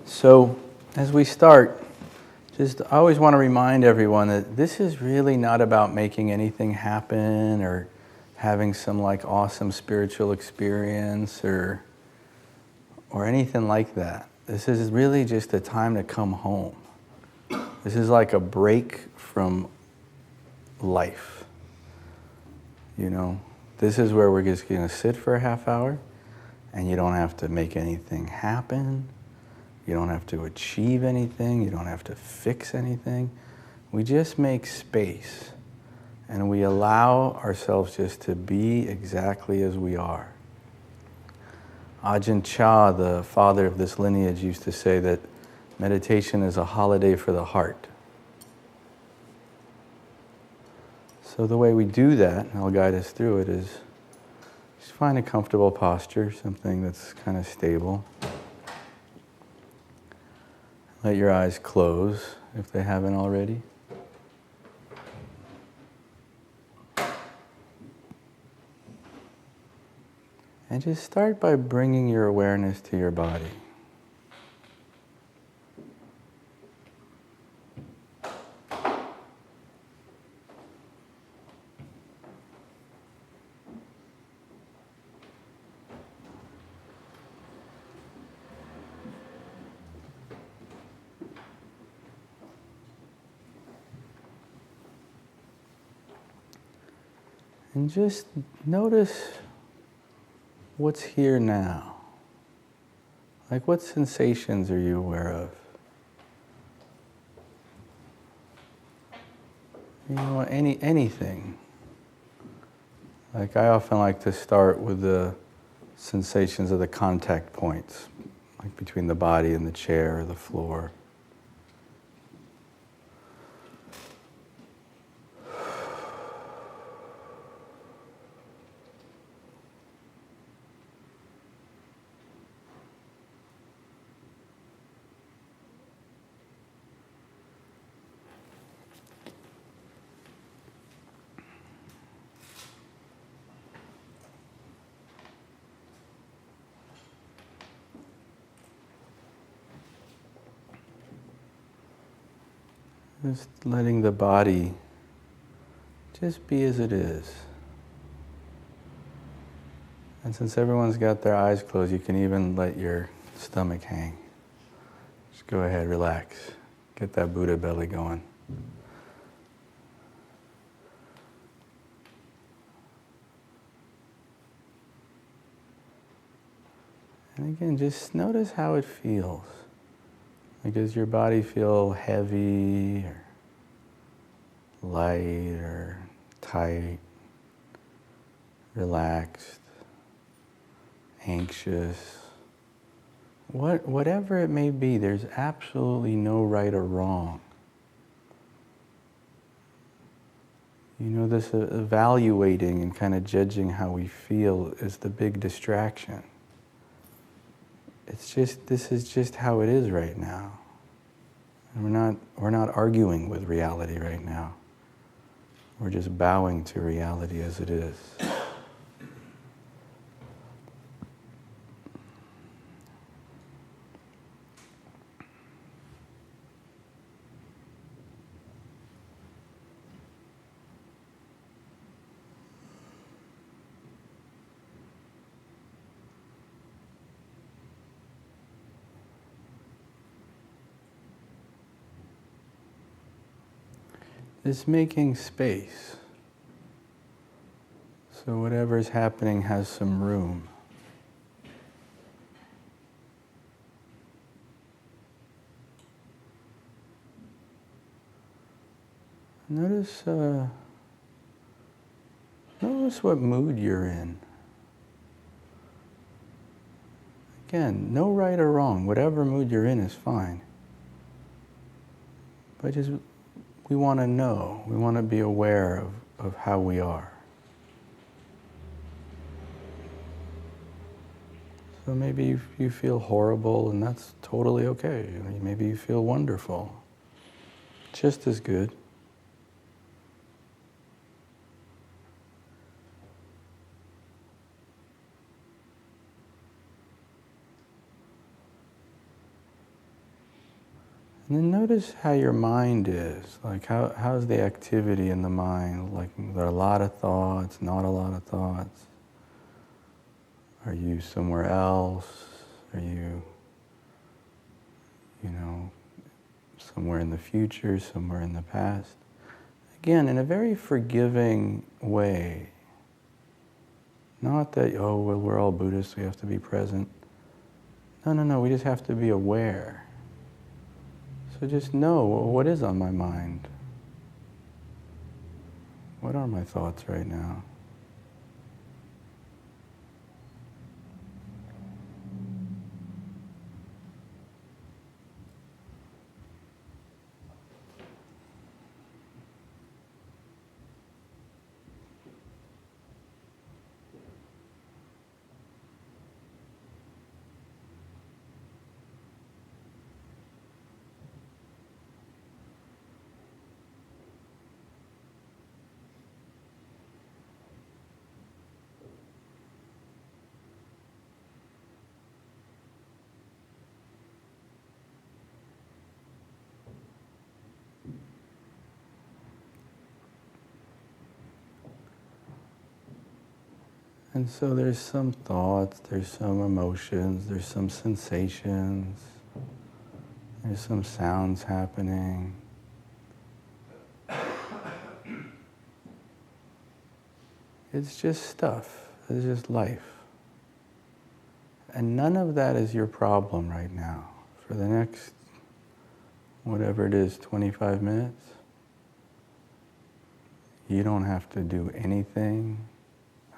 So, as we start, I always want to remind everyone that this is really not about making anything happen or having some like awesome spiritual experience or anything like that. This is really just a time to come home. This is like a break from life. You know, this is where we're just going to sit for a half hour, and you don't have to make anything happen. You don't have to achieve anything. You don't have to fix anything. We just make space, and we allow ourselves just to be exactly as we are. Ajahn Chah, the father of this lineage, used to say that meditation is a holiday for the heart. So the way we do that, and I'll guide us through it, is just find a comfortable posture, something that's kind of stable. Let your eyes close if they haven't already. And just start by bringing your awareness to your body. And just notice what's here now. Like, what sensations are you aware of? You know, anything. Like, I often like to start with the sensations of the contact points, like between the body and the chair or the floor. Just letting the body just be as it is. And since everyone's got their eyes closed, you can even let your stomach hang. Just go ahead, relax. Get that Buddha belly going. And again, just notice how it feels. Like, does your body feel heavy or light or tight, relaxed, anxious? Whatever it may be, there's absolutely no right or wrong. You know, this evaluating and kind of judging how we feel is the big distraction. This is just how it is right now. And we're not arguing with reality right now. We're just bowing to reality as it is. It's making space. So whatever's happening has some room. Notice what mood you're in. Again, no right or wrong. Whatever mood you're in is fine. But just, we want to know. We want to be aware of how we are. So maybe you feel horrible, and that's totally okay. Maybe you feel wonderful. Just as good. And then notice how your mind is. Like how's the activity in the mind? Like there are a lot of thoughts, not a lot of thoughts. Are you somewhere else? Are you, somewhere in the future, somewhere in the past? Again, in a very forgiving way. Not that, well, we're all Buddhists, we have to be present. No, we just have to be aware. So just know, what is on my mind? What are my thoughts right now? And so there's some thoughts, there's some emotions, there's some sensations, there's some sounds happening. It's just stuff, it's just life. And none of that is your problem right now. For the next, whatever it is, 25 minutes, you don't have to do anything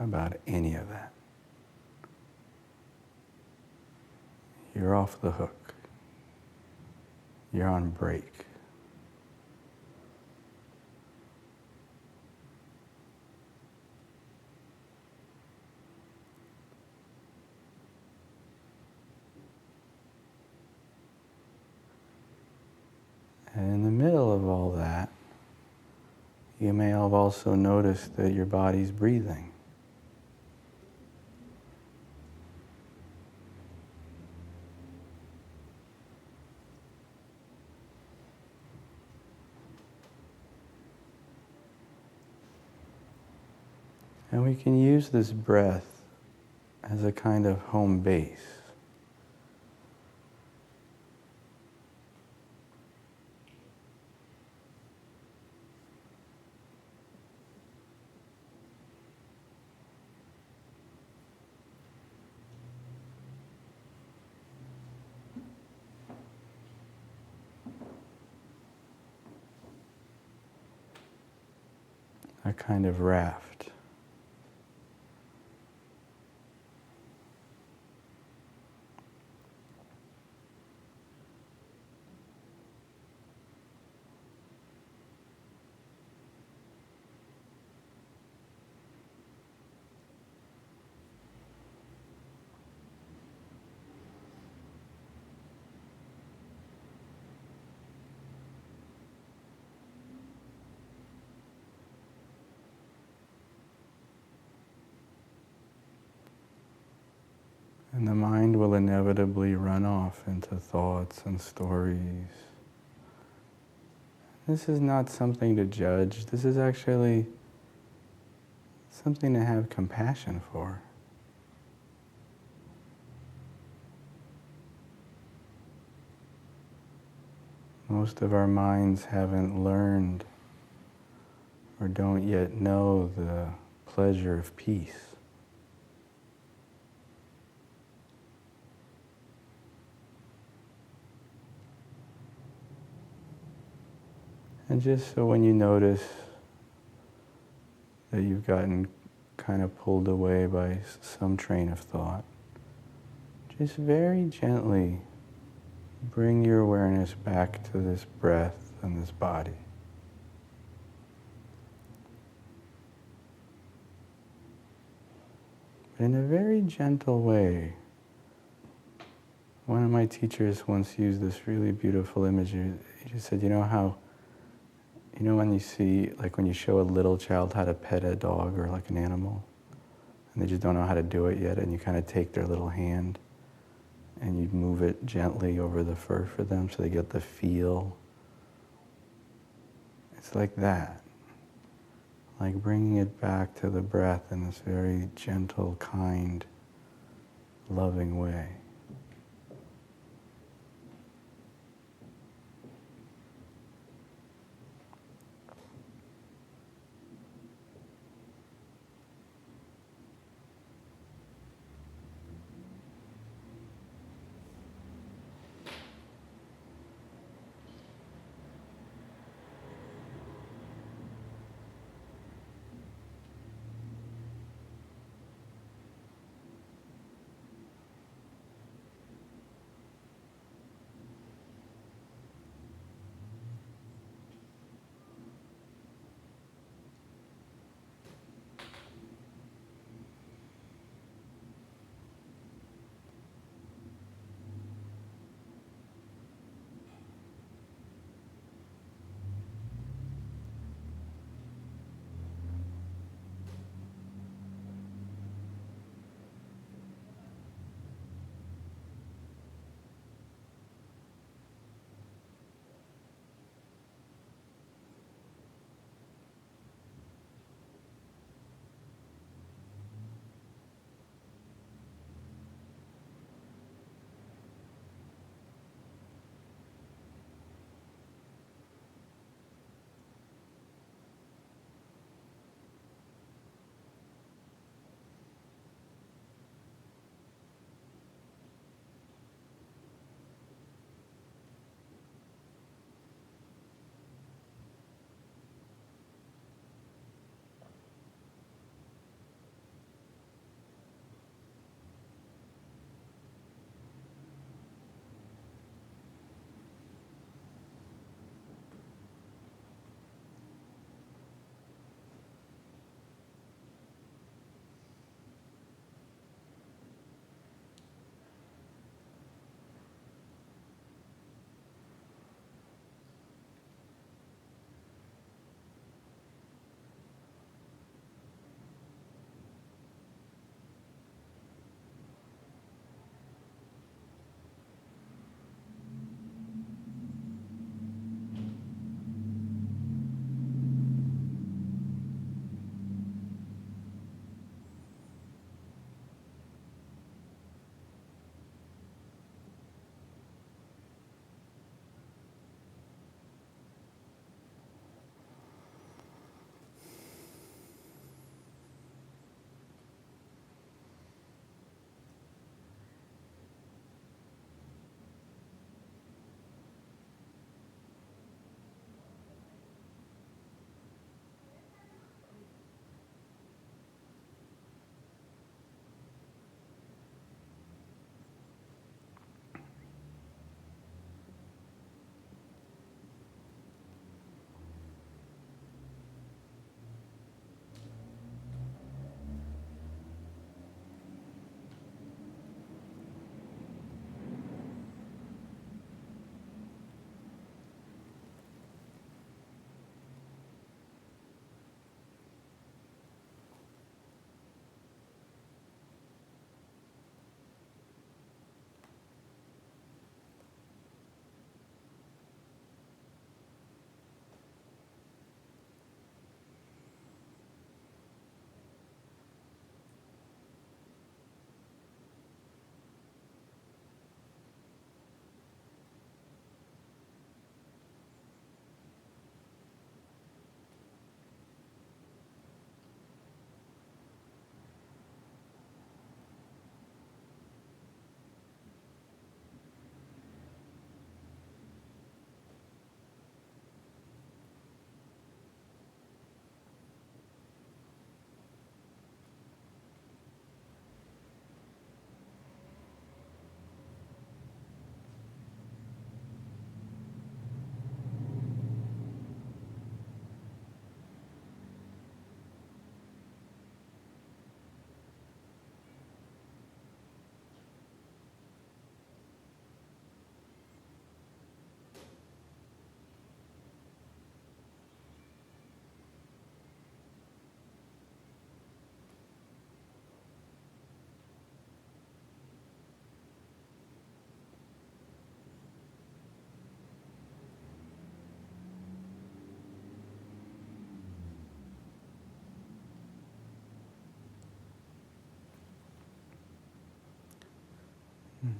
about any of that. You're off the hook. You're on break. And in the middle of all that, you may have also noticed that your body's breathing. And we can use this breath as a kind of home base. A kind of raft. And the mind will inevitably run off into thoughts and stories. This is not something to judge. This is actually something to have compassion for. Most of our minds haven't learned or don't yet know the pleasure of peace. And just so when you notice that you've gotten kind of pulled away by some train of thought, just very gently bring your awareness back to this breath and this body. But in a very gentle way. One of my teachers once used this really beautiful image. He just said, when you see, like when you show a little child how to pet a dog or like an animal, and they just don't know how to do it yet, and you kind of take their little hand and you move it gently over the fur for them so they get the feel. It's like that. Like bringing it back to the breath in this very gentle, kind, loving way.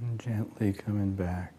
And gently coming back.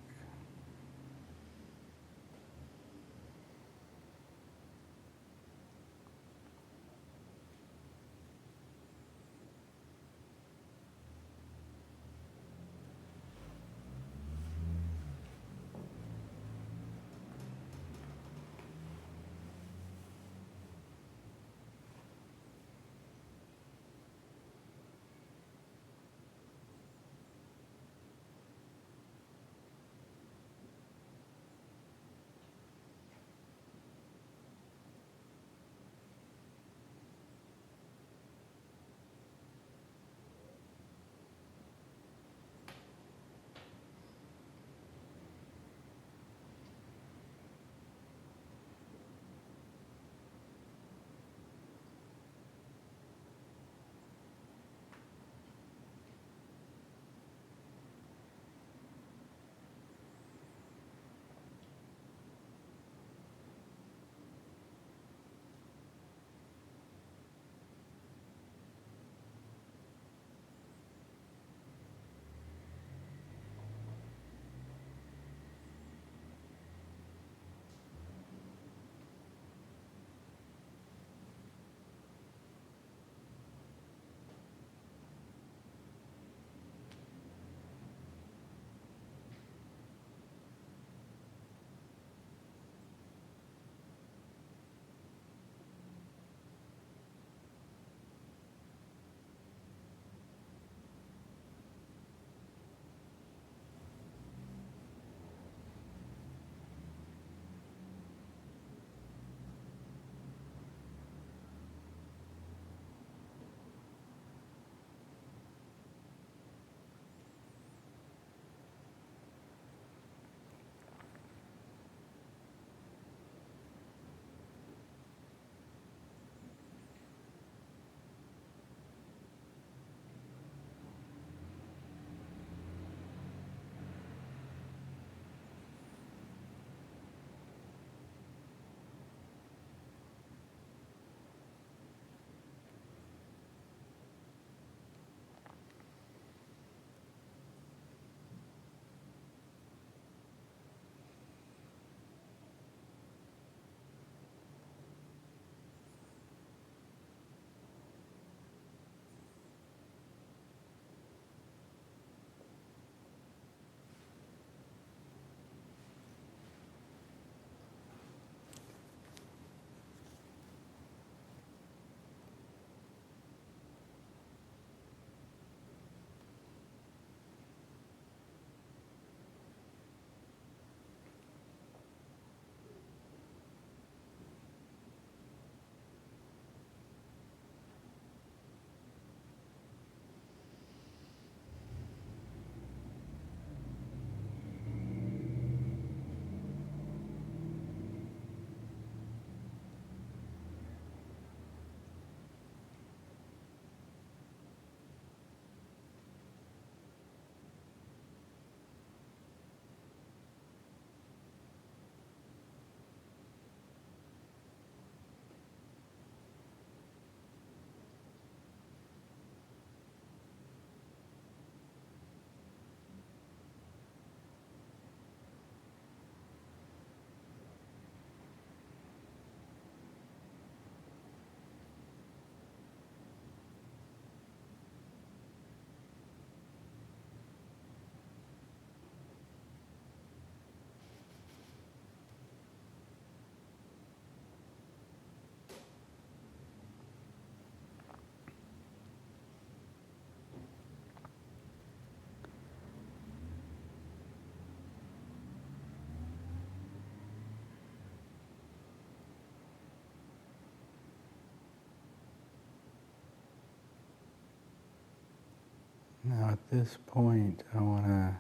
Now at this point, I want to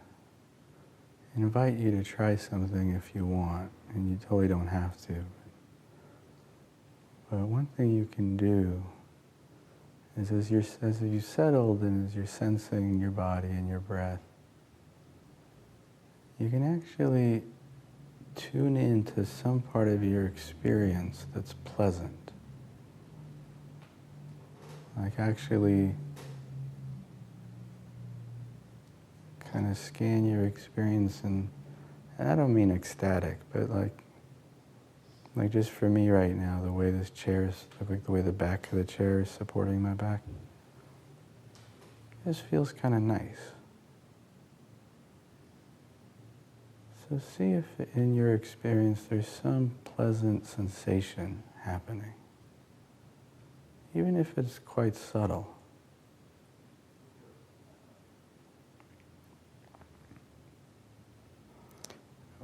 invite you to try something if you want, and you totally don't have to. But one thing you can do is as you settled and as you're sensing your body and your breath, you can actually tune into some part of your experience that's pleasant. Like actually kind of scan your experience, and I don't mean ecstatic, but like just for me right now, the way this chair is, like the way the back of the chair is supporting my back, this feels kind of nice. So see if in your experience there's some pleasant sensation happening, even if it's quite subtle.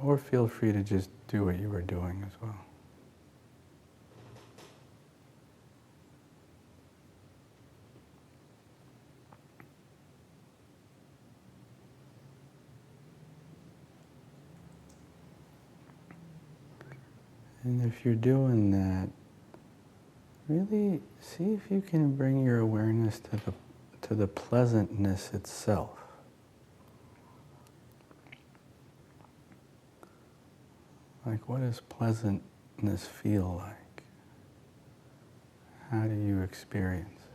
Or feel free to just do what you were doing as well. And if you're doing that, really see if you can bring your awareness to the pleasantness itself. Like, what does pleasantness feel like? How do you experience it?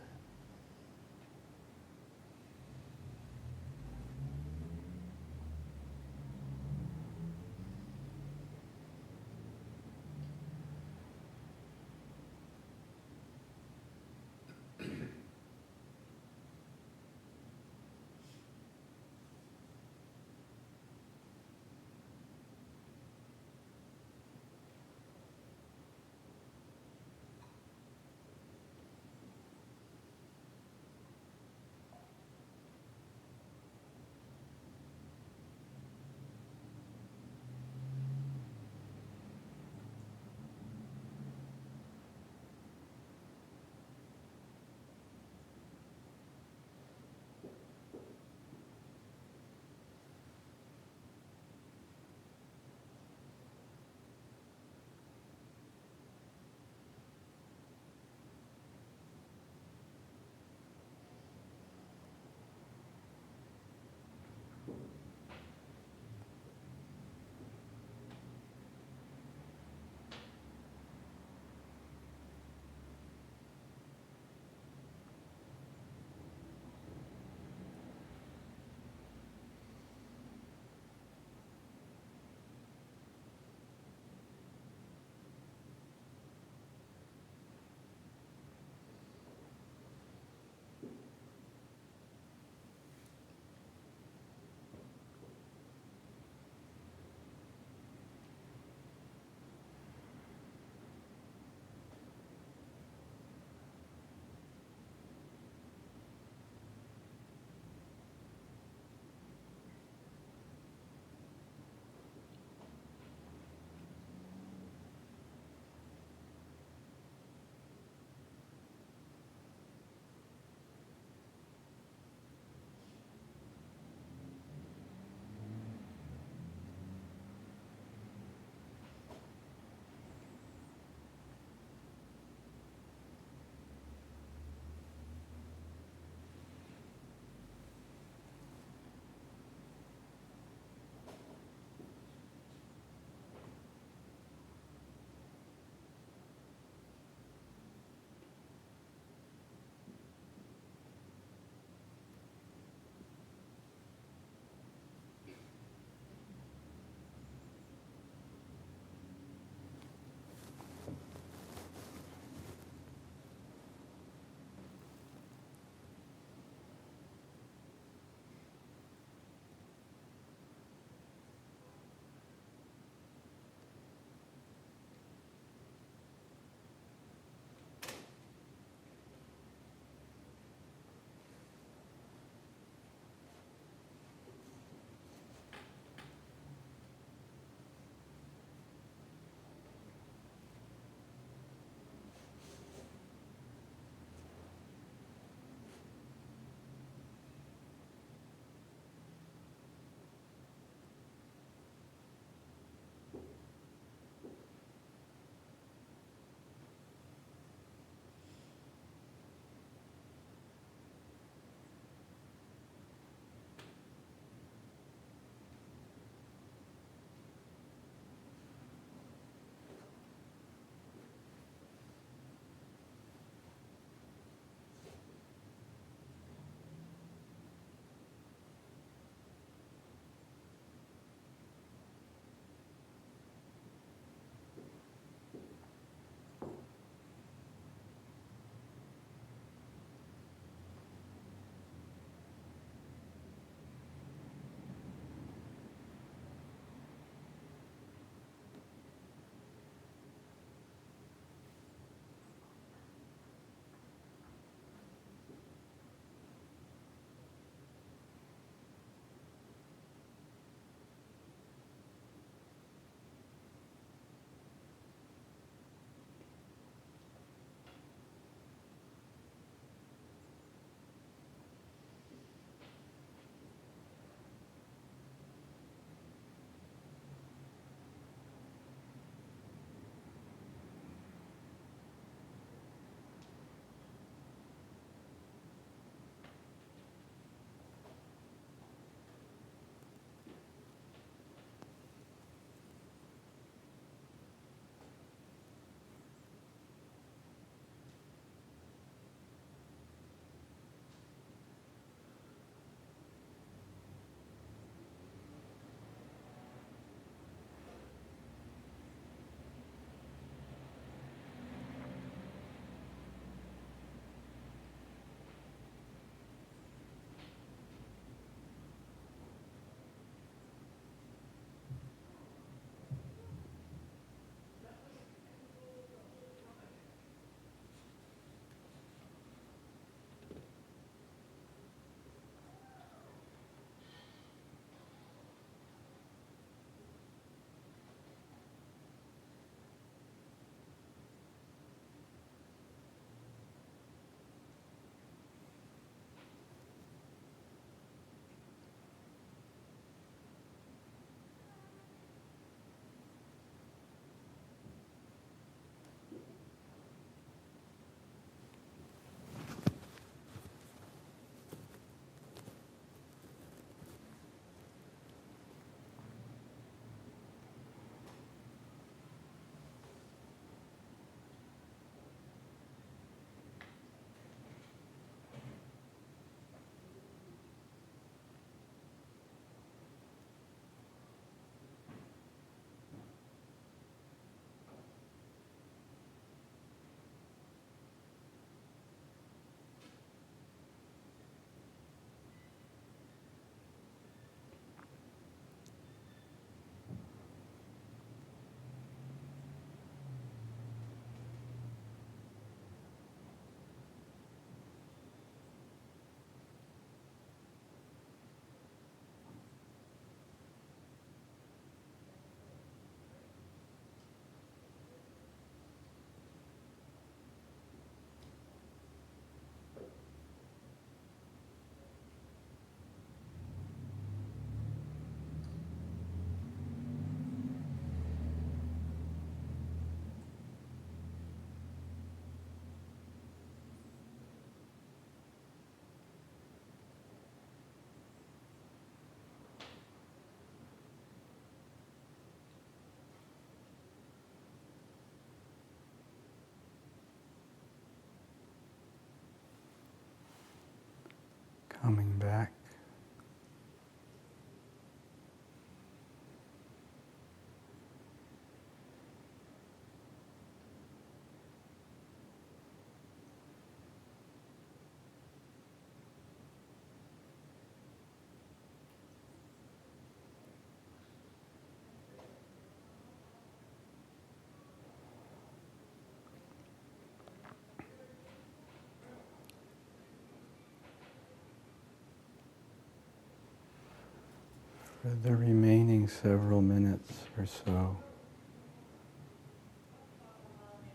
For the remaining several minutes or so,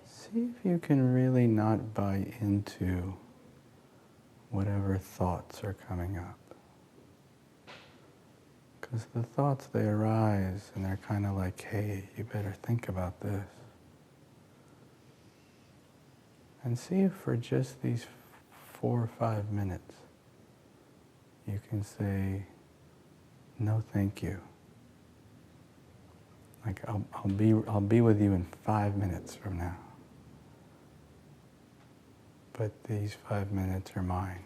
see if you can really not buy into whatever thoughts are coming up. Because the thoughts, they arise and they're kind of like, hey, you better think about this. And see if for just these 4 or 5 minutes, you can say, no, thank you. Like, I'll be with you in 5 minutes from now. But these 5 minutes are mine.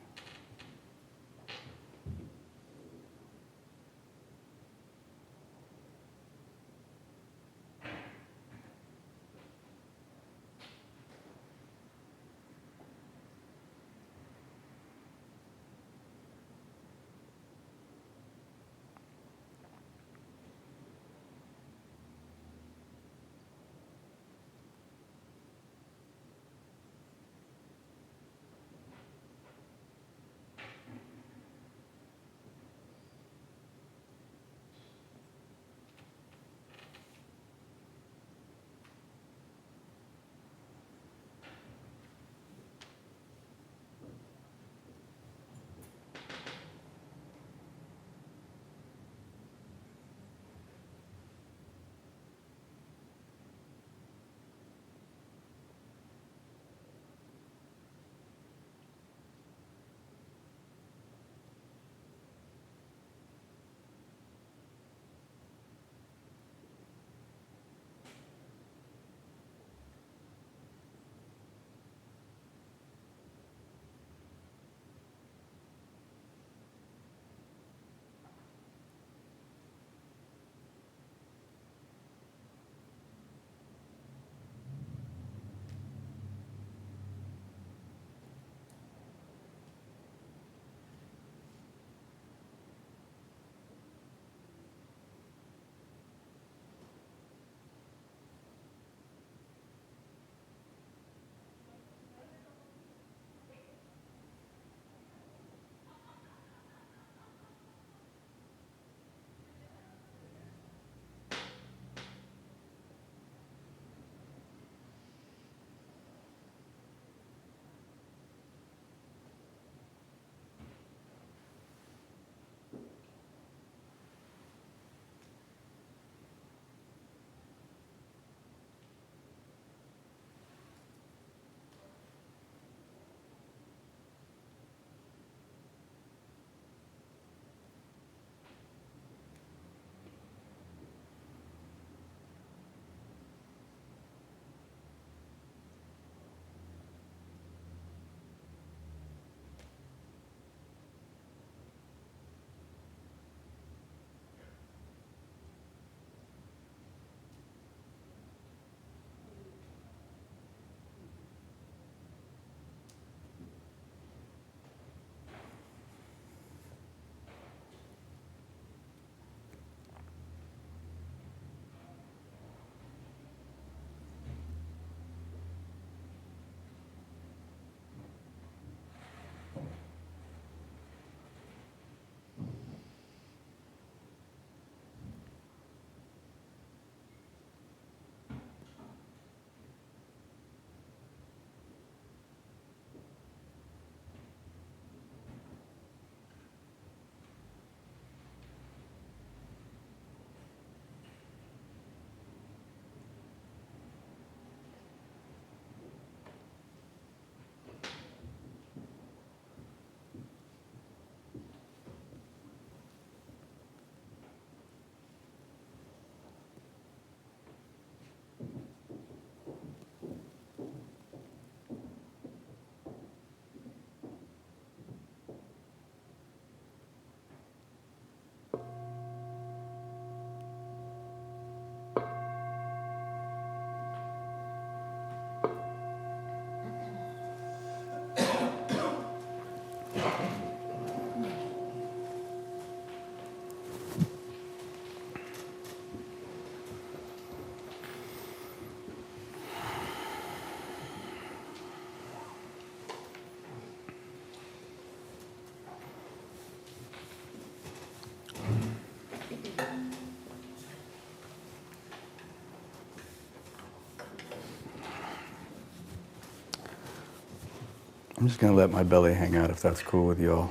I'm just going to let my belly hang out if that's cool with y'all.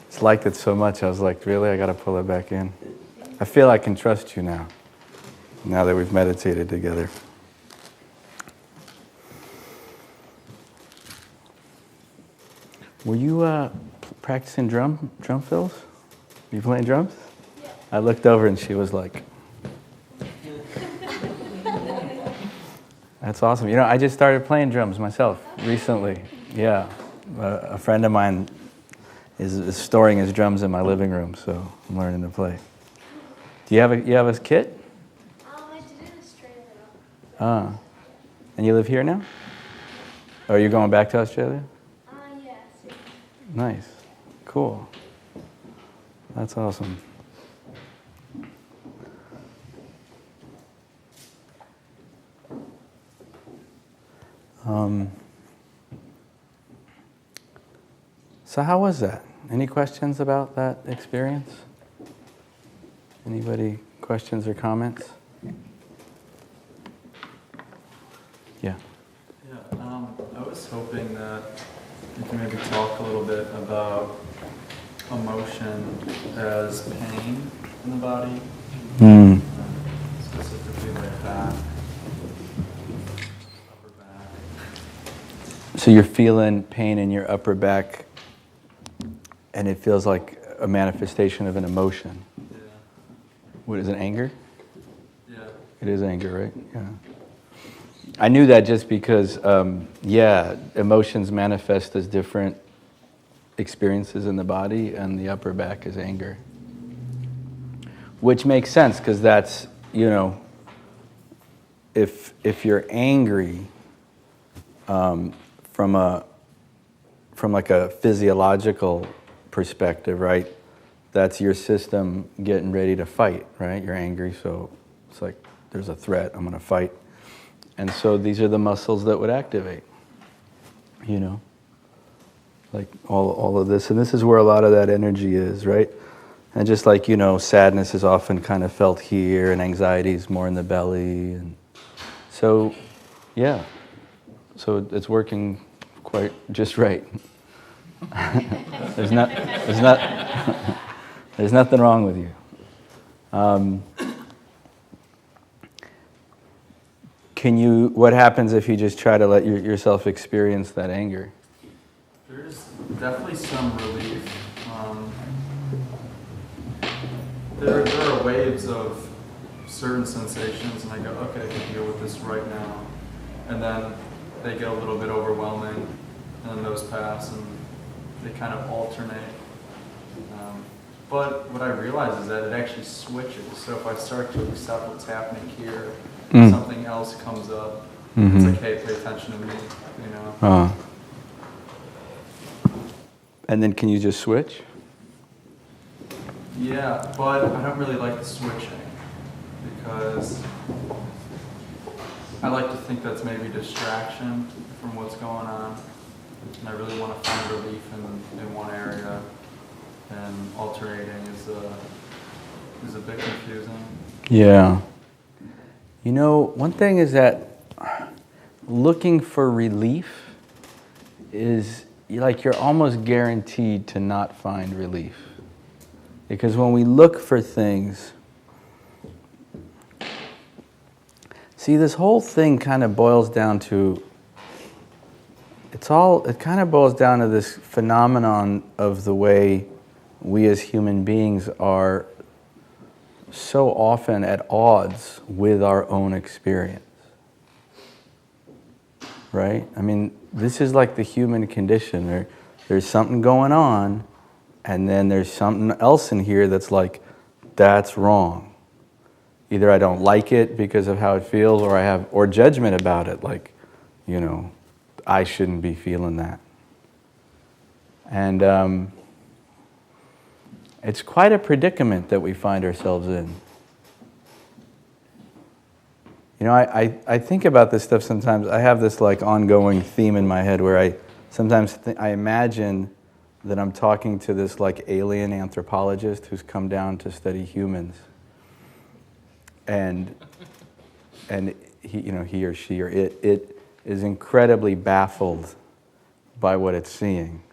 It's liked it so much, I was like, really? I got to pull it back in? I feel I can trust you now that we've meditated together. Were you practicing drum fills? You playing drums? Yeah. I looked over and she was like, that's awesome. You know, I just started playing drums myself recently. Yeah. A friend of mine is storing his drums in my living room, so I'm learning to play. Do you have a kit? I did in Australia. And you live here now? Or are you going back to Australia? Yes. Nice. Cool. That's awesome. So how was that? Any questions about that experience? Anybody questions or comments? Yeah. Yeah, I was hoping that you can maybe talk a little bit about emotion as pain in the body, specifically like back, upper back. So you're feeling pain in your upper back, and it feels like a manifestation of an emotion. Yeah. What is it, anger? Yeah. It is anger, right? Yeah. I knew that just because, emotions manifest as different experiences in the body, and the upper back is anger. Which makes sense, because that's, if you're angry from like a physiological perspective, right? That's your system getting ready to fight, right? You're angry, so it's like there's a threat, I'm going to fight. And so these are the muscles that would activate, like all of this. And this is where a lot of that energy is, right? And just like, sadness is often kind of felt here, and anxiety is more in the belly. And so, yeah. So it's working quite just right. There's nothing wrong with you. What happens if you just try to let yourself experience that anger? There's definitely some relief. There are waves of certain sensations, and I go, okay, I can deal with this right now. And then they get a little bit overwhelming, and then those pass, and they kind of alternate. But what I realize is that it actually switches. So if I start to accept what's happening here, something else comes up. It's like, hey, pay attention to me, And then can you just switch? Yeah, but I don't really like the switching, because I like to think that's maybe distraction from what's going on. And I really want to find relief in one area, and alternating is a bit confusing. Yeah. One thing is that looking for relief is like you're almost guaranteed to not find relief. Because when we look for things, see, this whole thing kind of boils down to, it kind of boils down to this phenomenon of the way we as human beings are so often at odds with our own experience. Right? I mean, this is like the human condition. There's something going on, and then there's something else in here that's like, that's wrong. Either I don't like it because of how it feels, or judgment about it, like, I shouldn't be feeling that. And it's quite a predicament that we find ourselves in. I think about this stuff sometimes. I have this like ongoing theme in my head where I sometimes I imagine that I'm talking to this like alien anthropologist who's come down to study humans. And he or she or it is incredibly baffled by what it's seeing.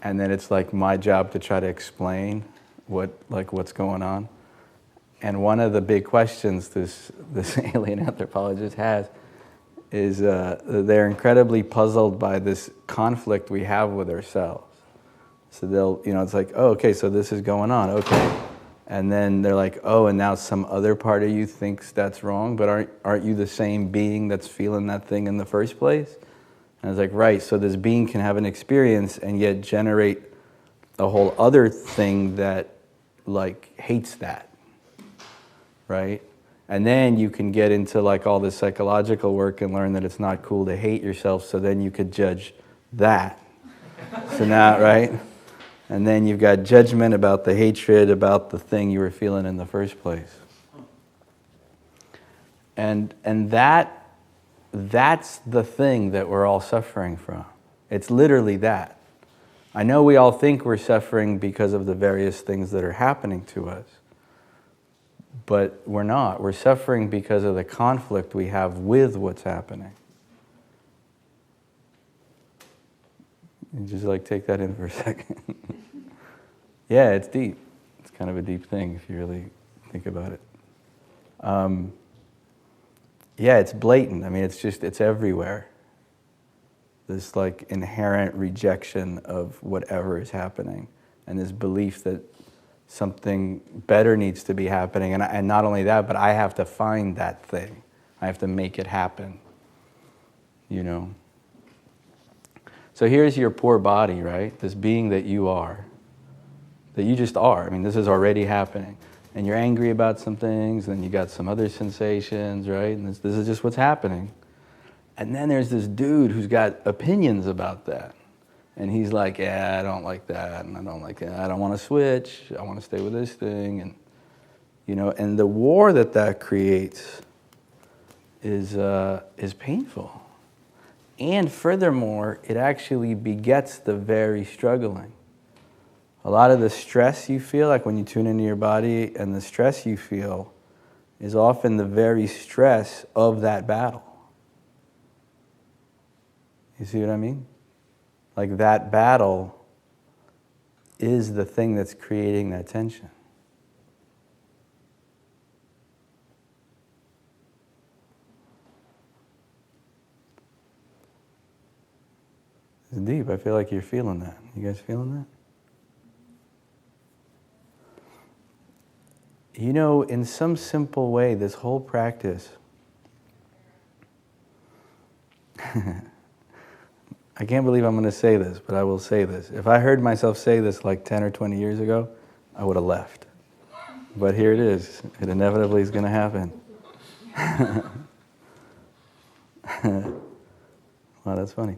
And then it's like my job to try to explain what's going on. And one of the big questions this alien anthropologist has is they're incredibly puzzled by this conflict we have with ourselves. So they'll, it's like, oh, okay, so this is going on, okay. And then they're like, oh, and now some other part of you thinks that's wrong, but aren't you the same being that's feeling that thing in the first place? And I was like, right, so this being can have an experience and yet generate a whole other thing that hates that, right? And then you can get into all this psychological work and learn that it's not cool to hate yourself, so then you could judge that. So now, right? And then you've got judgment about the hatred, about the thing you were feeling in the first place. And that's the thing that we're all suffering from. It's literally that. I know we all think we're suffering because of the various things that are happening to us, but we're not. We're suffering because of the conflict we have with what's happening. You just take that in for a second. Yeah, it's deep. It's kind of a deep thing if you really think about it. Yeah, it's blatant. I mean, it's everywhere. This inherent rejection of whatever is happening, and this belief that something better needs to be happening. And not only that, but I have to find that thing. I have to make it happen. So here's your poor body, right? This being that you are. That you just are. I mean, this is already happening. And you're angry about some things, and you got some other sensations, right? And this is just what's happening. And then there's this dude who's got opinions about that. And he's like, yeah, I don't like that, and I don't like that. I don't want to switch. I want to stay with this thing. And, and the war that creates is painful. And furthermore, it actually begets the very struggling. A lot of the stress you feel, like when you tune into your body, and the stress you feel is often the very stress of that battle. You see what I mean? That battle is the thing that's creating that tension. It's deep. I feel like you're feeling that. You guys feeling that? In some simple way, this whole practice, I can't believe I'm going to say this, but I will say this. If I heard myself say this 10 or 20 years ago, I would have left. But here it is. It inevitably is going to happen. Wow, that's funny.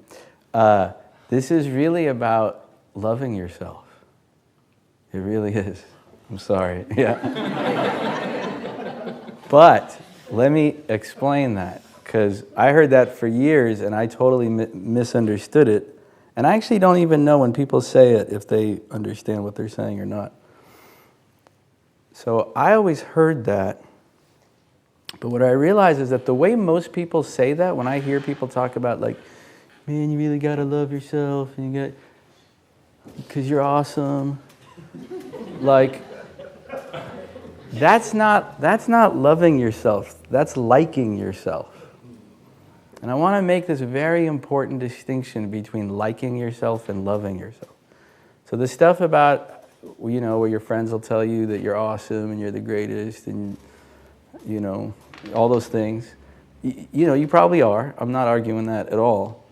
This is really about loving yourself. It really is. I'm sorry. Yeah. But let me explain that, because I heard that for years and I totally misunderstood it. And I actually don't even know when people say it if they understand what they're saying or not. So I always heard that. But what I realize is that the way most people say that, when I hear people talk about man, you really got to love yourself, and because you're awesome. That's not loving yourself. That's liking yourself. And I want to make this very important distinction between liking yourself and loving yourself. So the stuff about, where your friends will tell you that you're awesome and you're the greatest and, all those things, you probably are. I'm not arguing that at all.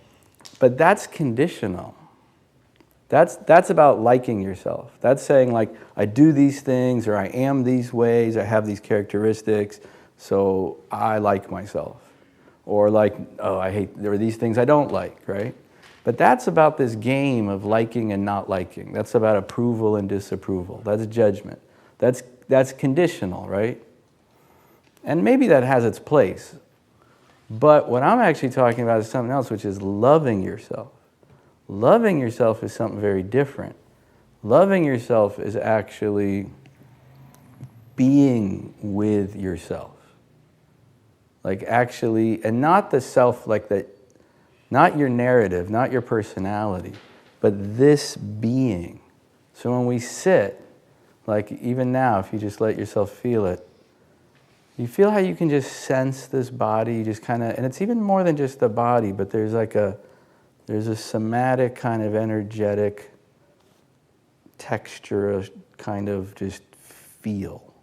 But that's conditional. That's about liking yourself. That's saying I do these things, or I am these ways, I have these characteristics, so I like myself. Or oh, I hate, there are these things I don't like, right? But that's about this game of liking and not liking. That's about approval and disapproval. That's judgment. That's conditional, right? And maybe that has its place. But what I'm actually talking about is something else, which is loving yourself. Loving yourself is something very different. Loving yourself is actually being with yourself. And not the self that Not your narrative, not your personality, but this being. So when we sit, like even now, if you just let yourself feel it, you feel how you can just sense this body, you just kind of, and it's even more than just the body, but there's a somatic kind of energetic texture, kind of just feel.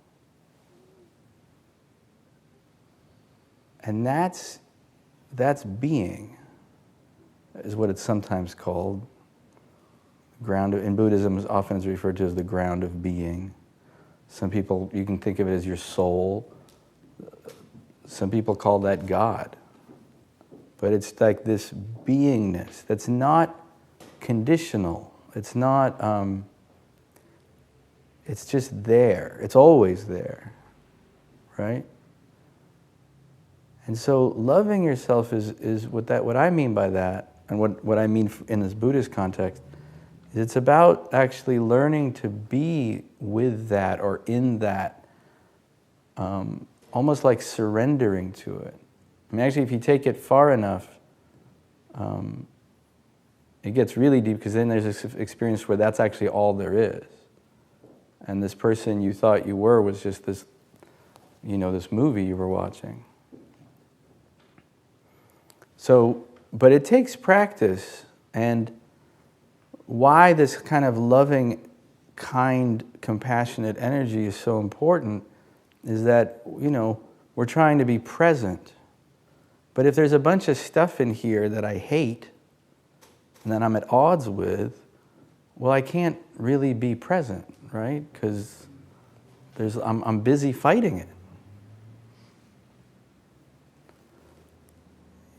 And that's being, is what it's sometimes called. Ground of, in Buddhism, is often is referred to as the ground of being. Some people, you can think of it as your soul. Some people call that God. But it's like this beingness that's not conditional. It's not, it's just there. It's always there, right? And so loving yourself is what I mean by that, and what I mean in this Buddhist context, is it's about actually learning to be with that or in that, almost like surrendering to it. I mean, actually, if you take it far enough, it gets really deep, because then there's this experience where that's actually all there is. And this person you thought you were was just this, this movie you were watching. So, but it takes practice, and why this kind of loving, kind, compassionate energy is so important is that, we're trying to be present. But if there's a bunch of stuff in here that I hate and that I'm at odds with, well, I can't really be present, right? Because I'm busy fighting it.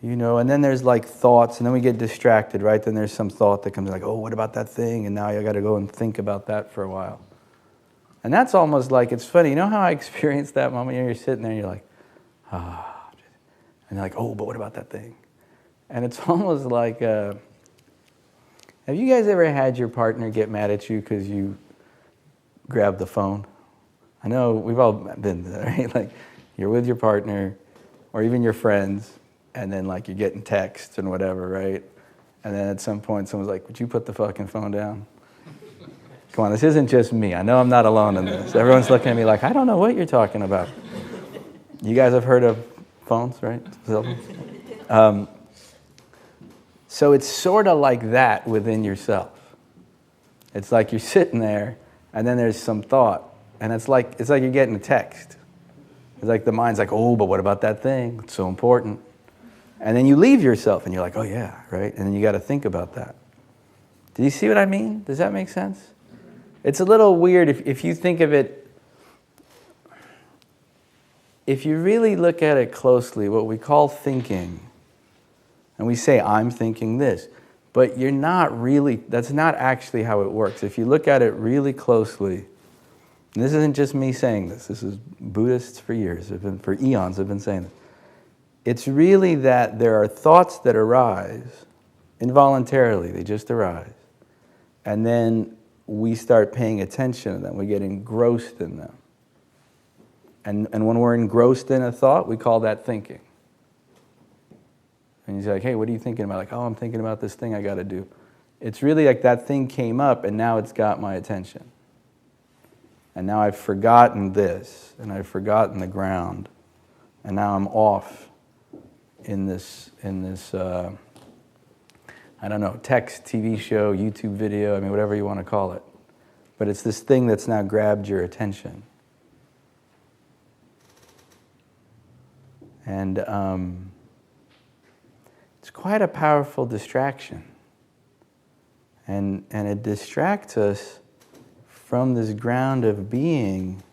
And then there's like thoughts, and then we get distracted, right? Then there's some thought that comes like, oh, what about that thing? And now I got to go and think about that for a while. And that's almost like, it's funny, you know how I experienced that moment? You're sitting there and you're like, ah. And you're like, oh, but what about that thing? And it's almost like, have you guys ever had your partner get mad at you because you grabbed the phone? I know we've all been there, right? Like, you're with your partner, or even your friends, and then like you're getting texts and whatever, right? And then at some point someone's like, would you put the fucking phone down? Come on, this isn't just me. I know I'm not alone in this. Everyone's looking at me like, I don't know what you're talking about. You guys have heard of phones, right? Cell phones? So it's sort of like that within yourself. It's like you're sitting there, and then there's some thought, and it's like you're getting a text. It's like the mind's like, oh, but what about that thing? It's so important. And then you leave yourself, and you're like, oh yeah, right? And then you got to think about that. Do you see what I mean? Does that make sense? It's a little weird if you think of it. If you really look at it closely, what we call thinking, and we say, I'm thinking this, but you're not really, that's not actually how it works. If you look at it really closely, and this isn't just me saying this is Buddhists for years, for eons have been saying this. It's really that there are thoughts that arise involuntarily, they just arise. And then we start paying attention to them, we get engrossed in them. And when we're engrossed in a thought, we call that thinking. And he's like, hey, what are you thinking about? Like, oh, I'm thinking about this thing I got to do. It's really like that thing came up, and now it's got my attention. And now I've forgotten this, and I've forgotten the ground. And now I'm off in this I don't know, text, TV show, YouTube video, whatever you want to call it. But it's this thing that's now grabbed your attention. And it's quite a powerful distraction. And it distracts us from this ground of being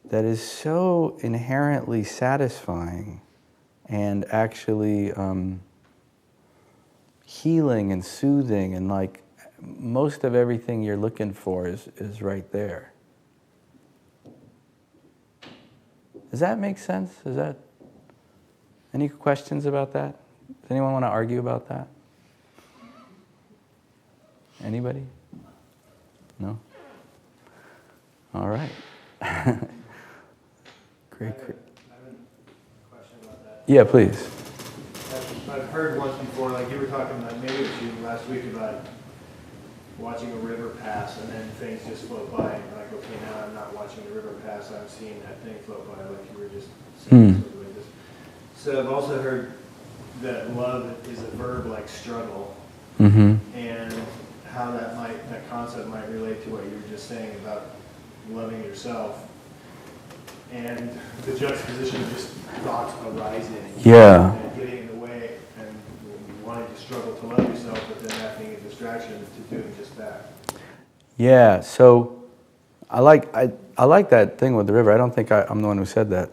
that is so inherently satisfying and actually healing and soothing, and like most of everything you're looking for is right there. Does that make sense? Any questions about that? Does anyone want to argue about that? Anybody? No? All right. Great. I have a question about that. Yeah, please. As a I've heard once before, like you were talking about, maybe it was you last week, about watching a river pass and then things just float by and you're like, okay, now I'm not watching the river pass, I'm seeing that thing float by, like you were just saying. Something like this. So I've also heard that love is a verb like struggle, and how that concept might relate to what you were just saying about loving yourself. And the juxtaposition of just thoughts arising and getting in the way and wanting to struggle to love yourself, but then that being a distraction to doing just that. Yeah, so I like that thing with the river. I don't think I'm the one who said that,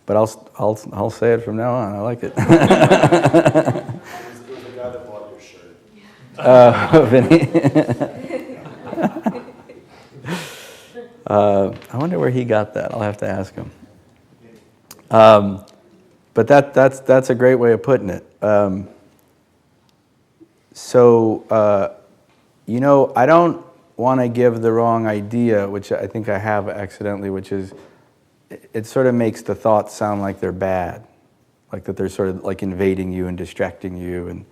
but I'll say it from now on. I like it. It was the guy that bought your shirt. Vinny. I wonder where he got that. I'll have to ask him. But that's a great way of putting it. I don't want to give the wrong idea, which I think I have accidentally, which is it sort of makes the thoughts sound like they're bad, like that they're sort of like invading you and distracting you,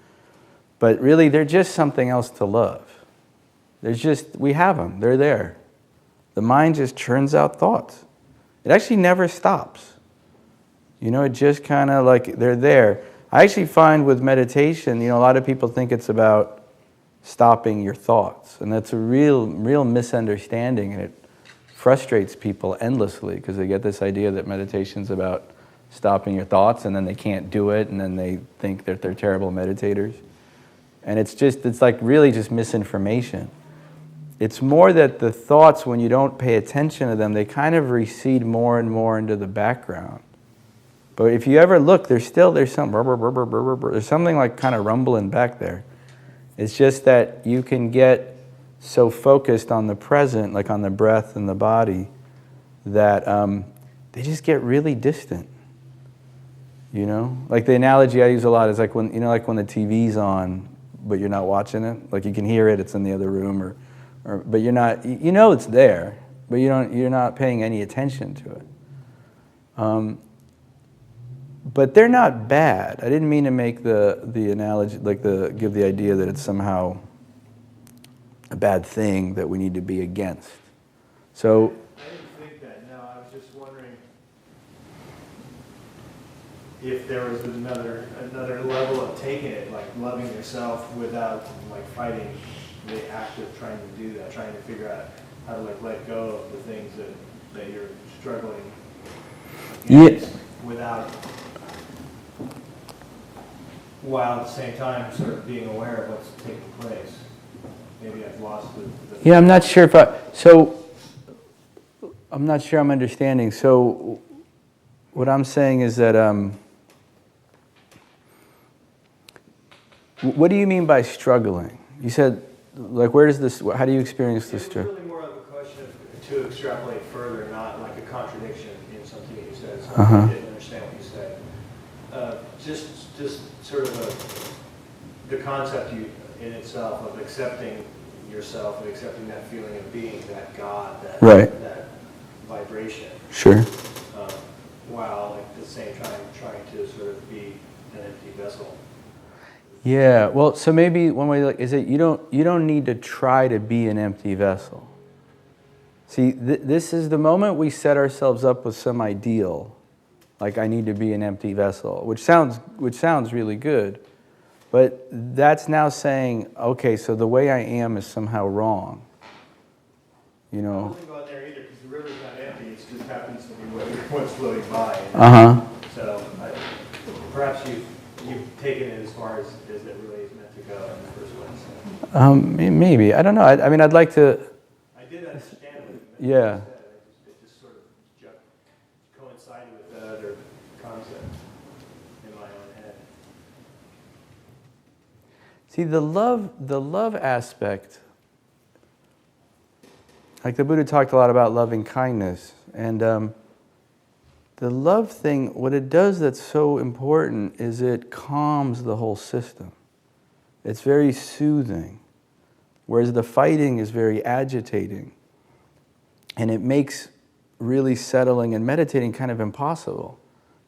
but really they're just something else to love. We have them, they're there. The mind just churns out thoughts. It actually never stops. It just kind of like they're there. I actually find with meditation, a lot of people think it's about stopping your thoughts. And that's a real misunderstanding. And it frustrates people endlessly because they get this idea that meditation's about stopping your thoughts and then they can't do it and then they think that they're terrible meditators. And it's like really just misinformation. It's more that the thoughts, when you don't pay attention to them, they kind of recede more and more into the background. But if you ever look, there's something like kind of rumbling back there. It's just that you can get so focused on the present, like on the breath and the body, that they just get really distant. Like the analogy I use a lot is like when the TV's on, but you're not watching it. Like you can hear it, it's in the other room, but you're not. It's there, but you're not paying any attention to it. But they're not bad. I didn't mean to make the analogy, give the idea that it's somehow a bad thing that we need to be against. So I didn't think that. No, I was just wondering if there was another level of taking it, like loving yourself without like fighting the act of trying to do that, trying to figure out how to let go of the things that you're struggling against without. While at the same time sort of being aware of what's taking place. Maybe I've lost the yeah, I'm not sure I'm not sure I'm understanding. So what I'm saying is that, what do you mean by struggling? You said, how do you experience this struggle? It's really more of a question to extrapolate further, not like a contradiction in something that you said. So I didn't understand what you said. Just sort of the concept in itself of accepting yourself and accepting that feeling of being that God, that vibration. Sure. While at the same time trying to sort of be an empty vessel. Yeah. Well, so maybe one way is that you don't need to try to be an empty vessel. See, this is the moment we set ourselves up with some ideal. Like I need to be an empty vessel, which sounds really good, but that's now saying, okay, so the way I am is somehow wrong. I wouldn't go out there either because the river's not empty; it just happens to be what's floating by. So perhaps you've taken it as far as it really is meant to go in the first place. Maybe I don't know. I mean, I'd like to. I did understand what you Yeah. said. It just sort of coincided with that other concept in my own head. See, the love aspect, like the Buddha talked a lot about loving kindness, and the love thing, what it does that's so important is it calms the whole system. It's very soothing, whereas the fighting is very agitating, and it makes really settling and meditating kind of impossible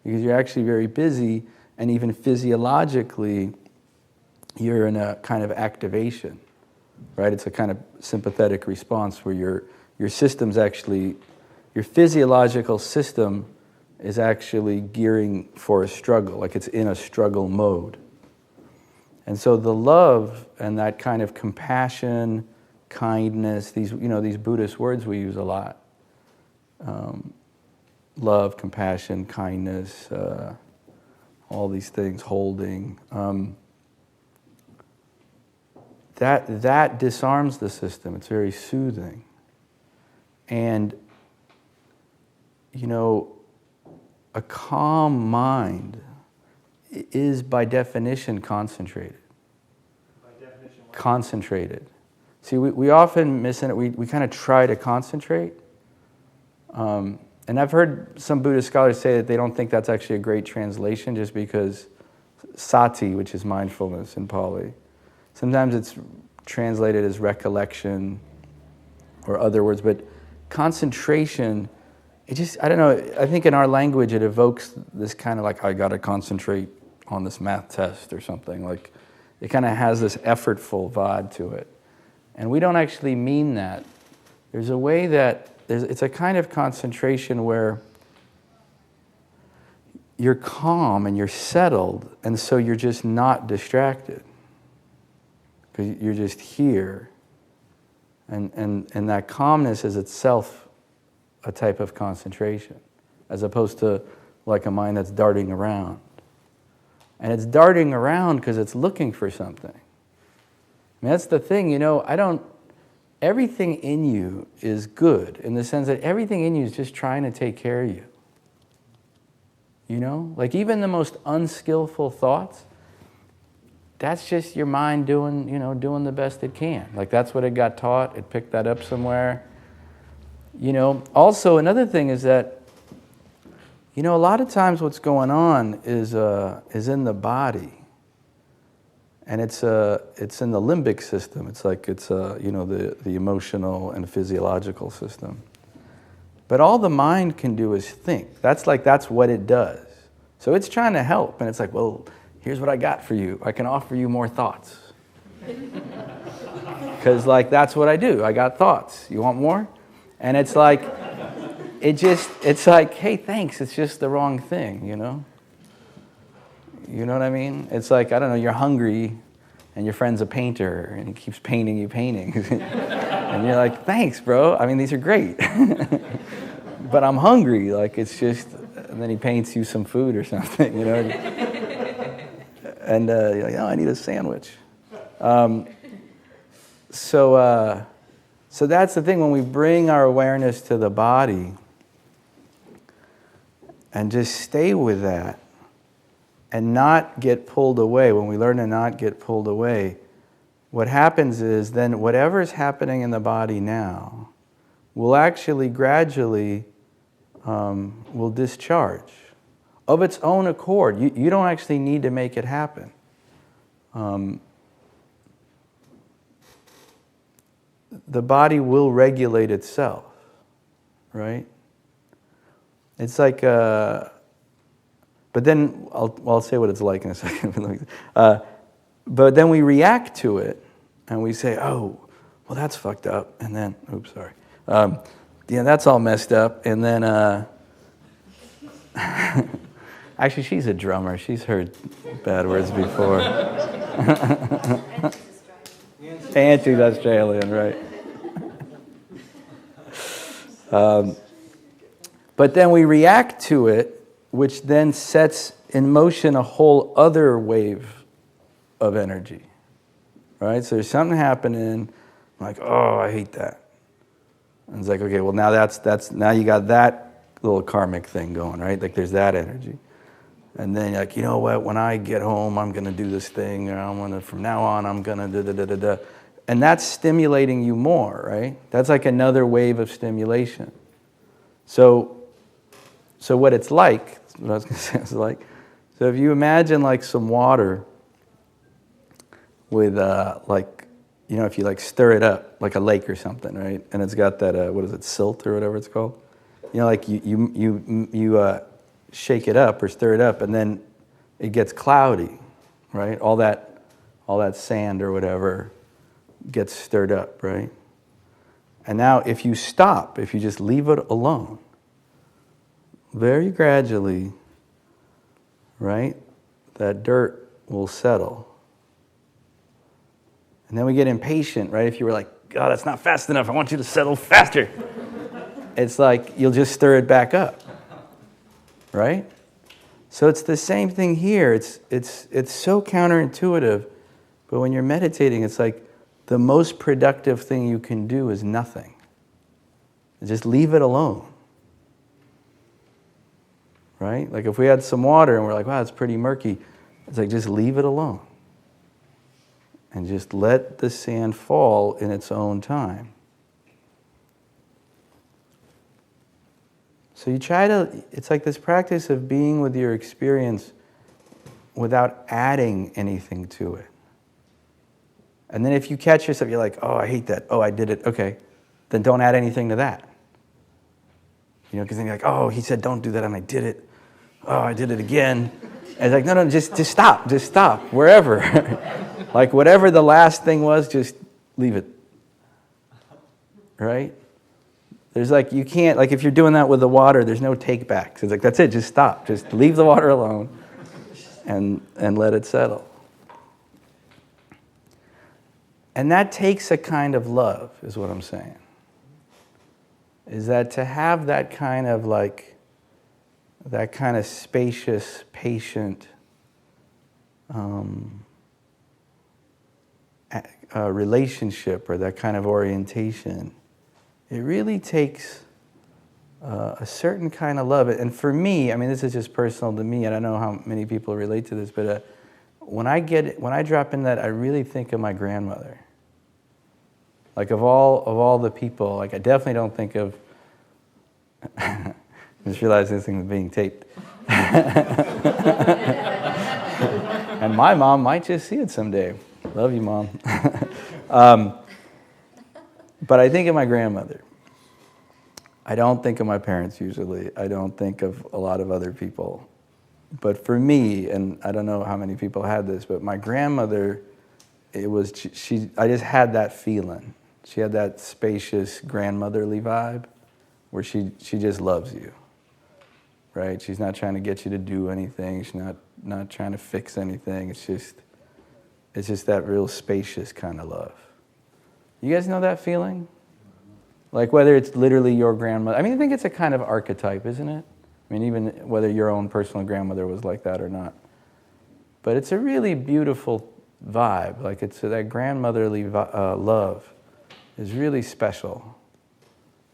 because you're actually very busy. and even physiologically, you're in a kind of activation, right? It's a kind of sympathetic response where your system's actually, your physiological system is actually gearing for a struggle, like it's in a struggle mode. And so the love and that kind of compassion, kindness, these Buddhist words we use a lot. Love, compassion, kindness, all these things, holding. That disarms the system. It's very soothing. And, a calm mind is by definition concentrated. By definition, what? Concentrated. See, we often miss it. We kind of try to concentrate. And I've heard some Buddhist scholars say that they don't think that's actually a great translation just because sati, which is mindfulness in Pali, sometimes it's translated as recollection or other words, but concentration, I don't know, I think in our language it evokes this kind of like, I got to concentrate on this math test or something. Like, it kind of has this effortful vibe to it. And we don't actually mean that. There's a way that, it's a kind of concentration where you're calm and you're settled, and so you're just not distracted. Because you're just here. And that calmness is itself a type of concentration, as opposed to like a mind that's darting around. And it's darting around because it's looking for something. I mean, that's the thing, everything in you is good in the sense that everything in you is just trying to take care of you. Like even the most unskillful thoughts, that's just your mind doing the best it can. Like that's what it got taught. It picked that up somewhere. Also another thing is that, a lot of times what's going on is in the body. And it's in the limbic system. It's like the emotional and physiological system. But all the mind can do is think. That's what it does. So it's trying to help, and it's like, well, here's what I got for you. I can offer you more thoughts. Because that's what I do. I got thoughts. You want more? And it's like, it's like, hey, thanks. It's just the wrong thing, You know what I mean? It's like, I don't know, you're hungry and your friend's a painter and he keeps painting you paintings. And you're like, thanks, bro. I mean, these are great. But I'm hungry. Like, it's just, and then he paints you some food or something, And you're like, oh, I need a sandwich. So that's the thing, when we bring our awareness to the body and just stay with that and not get pulled away, when we learn to not get pulled away, what happens is then whatever's happening in the body now will actually gradually will discharge of its own accord. You don't actually need to make it happen. The body will regulate itself, right? It's like, but then I'll say what it's like in a second. But then we react to it, and we say, "Oh, well, that's fucked up," and then, "Oops, sorry, that's all messed up," and then, actually, she's a drummer. She's heard bad words before. And she's Australian, right? But then we react to it, which then sets in motion a whole other wave of energy, right? So there's something happening, like, oh, I hate that. And it's like, okay, well, now that's now you got that little karmic thing going, right? Like there's that energy. And then you're like, you know what, when I get home, I'm going to do this thing, or from now on, I'm going to da-da-da-da-da. And that's stimulating you more, right? That's like another wave of stimulation. So what it's like, what I was going to say, it's like, so if you imagine like some water with if you like stir it up, like a lake or something, right? And it's got that, what is it, silt or whatever it's called? Like you shake it up or stir it up, and then it gets cloudy, right? All that sand or whatever gets stirred up, right? And now if you stop, if you just leave it alone, very gradually, right, that dirt will settle. And then we get impatient, right? If you were like, God, that's not fast enough, I want you to settle faster. It's like you'll just stir it back up, right? So it's the same thing here. It's so counterintuitive, but when you're meditating, it's like the most productive thing you can do is nothing. Just leave it alone. Right? Like if we had some water and we're like, wow, it's pretty murky. It's like, just leave it alone. And just let the sand fall in its own time. So you try to, it's like this practice of being with your experience without adding anything to it. And then if you catch yourself, you're like, oh, I hate that. Oh, I did it. Okay. Then don't add anything to that. You know, because then you're like, oh, he said don't do that and I did it. Oh, I did it again. And it's like, no, just stop, wherever. Like whatever the last thing was, just leave it. Right? There's like, you can't, like if you're doing that with the water, there's no take backs. It's like, that's it, just stop. Just leave the water alone and let it settle. And that takes a kind of love, is what I'm saying. Is that to have that kind of like, that kind of spacious, patient relationship or that kind of orientation, it really takes a certain kind of love. And for me, I mean, this is just personal to me, and I don't know how many people relate to this, but when I drop in that, I really think of my grandmother. Like of all the people, like I definitely don't think of. I just realized this thing was being taped. And my mom might just see it someday. Love you, Mom. But I think of my grandmother. I don't think of my parents usually. I don't think of a lot of other people. But for me, and I don't know how many people had this, but my grandmother, it was I just had that feeling. She had that spacious grandmotherly vibe where she just loves you. Right? She's not trying to get you to do anything. She's not trying to fix anything. It's just that real spacious kind of love. You guys know that feeling? Like whether it's literally your grandmother. I mean, I think it's a kind of archetype, isn't it? I mean, even whether your own personal grandmother was like that or not. But it's a really beautiful vibe. Like it's that grandmotherly love is really special.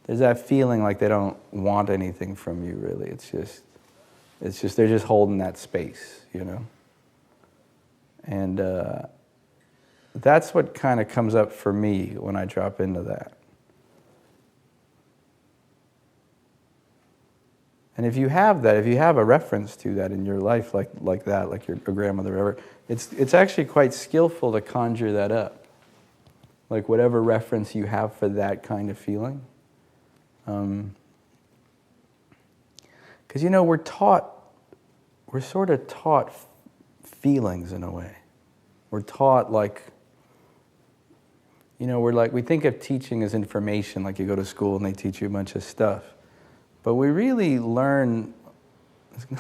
There's that feeling like they don't want anything from you, really. It's just they're just holding that space, you know? And that's what kind of comes up for me when I drop into that. And if you have that, if you have a reference to that in your life like that, like your grandmother or whatever, it's actually quite skillful to conjure that up. Like whatever reference you have for that kind of feeling. Because, you know, we're sort of taught feelings in a way. We're taught like, you know, we think of teaching as information, like you go to school and they teach you a bunch of stuff. But we really learn,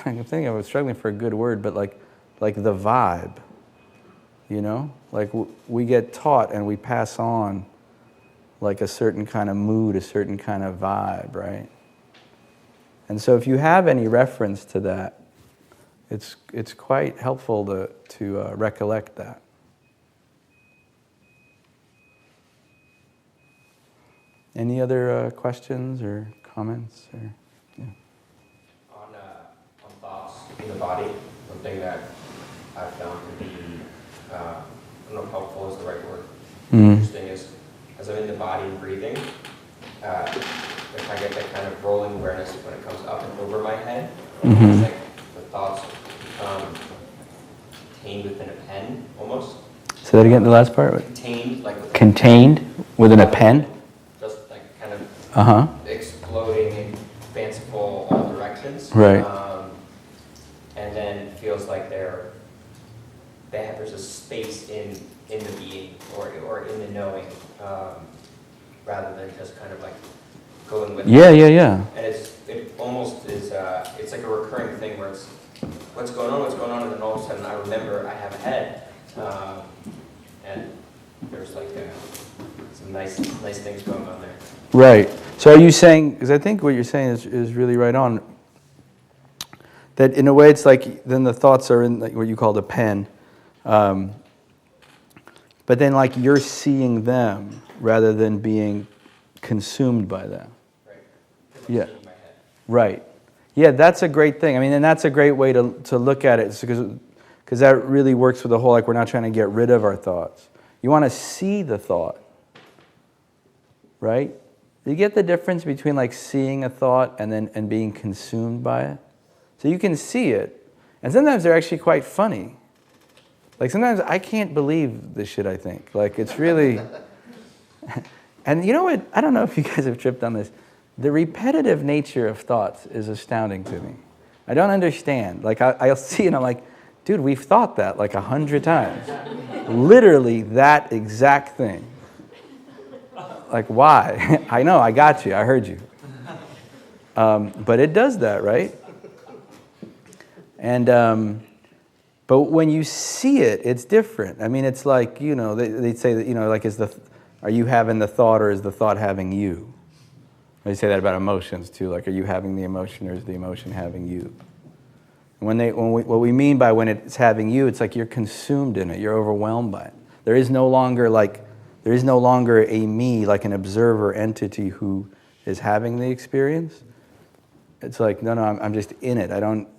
I'm thinking I was struggling for a good word, but like the vibe, you know? Like we get taught and we pass on like a certain kind of mood, a certain kind of vibe, right? And so if you have any reference to that, it's quite helpful to recollect that. Any other questions or comments? Or, yeah. On thoughts in the body, one thing that I've found to be, I don't know if helpful is the right word, interesting is, as I'm in the body and breathing, if I get that kind of rolling awareness when it comes up and over my head, it's like the thoughts contained within a pen, almost. Say that again, the last part? Contained, like within contained within a pen? Just like kind of exploding in fanciful all directions. Right. And then feels like there's a space in the being or in the knowing, rather than just kind of like going with Yeah, it. yeah, yeah. And it almost is, it's like a recurring thing where it's, what's going on, and then all of a sudden I remember I have a head, and there's like some nice things going on there. Right. So are you saying, because I think what you're saying is really right on, that in a way it's like then the thoughts are in like what you call the pen, but then like you're seeing them rather than being consumed by them. Right. Yeah. In my head. Right. Yeah, that's a great thing. I mean, and that's a great way to look at it, because that really works with the whole, like, we're not trying to get rid of our thoughts. You want to see the thought, right? You get the difference between like seeing a thought and being consumed by it? So you can see it, and sometimes they're actually quite funny. Like sometimes I can't believe this shit I think. Like it's really, and you know what, I don't know if you guys have tripped on this. The repetitive nature of thoughts is astounding to me. I don't understand. Like I'll see it and I'm like, dude, we've thought that like 100 times. Literally that exact thing. Like why? I know, I got you, I heard you. But it does that, right? And but when you see it, it's different. I mean, it's like, you know, they'd say that, you know, like are you having the thought or is the thought having you? They say that about emotions too. Like, are you having the emotion or is the emotion having you? And what we mean by when it's having you, it's like you're consumed in it. You're overwhelmed by it. There is no longer a me, like an observer entity who is having the experience. It's like, no, I'm just in it.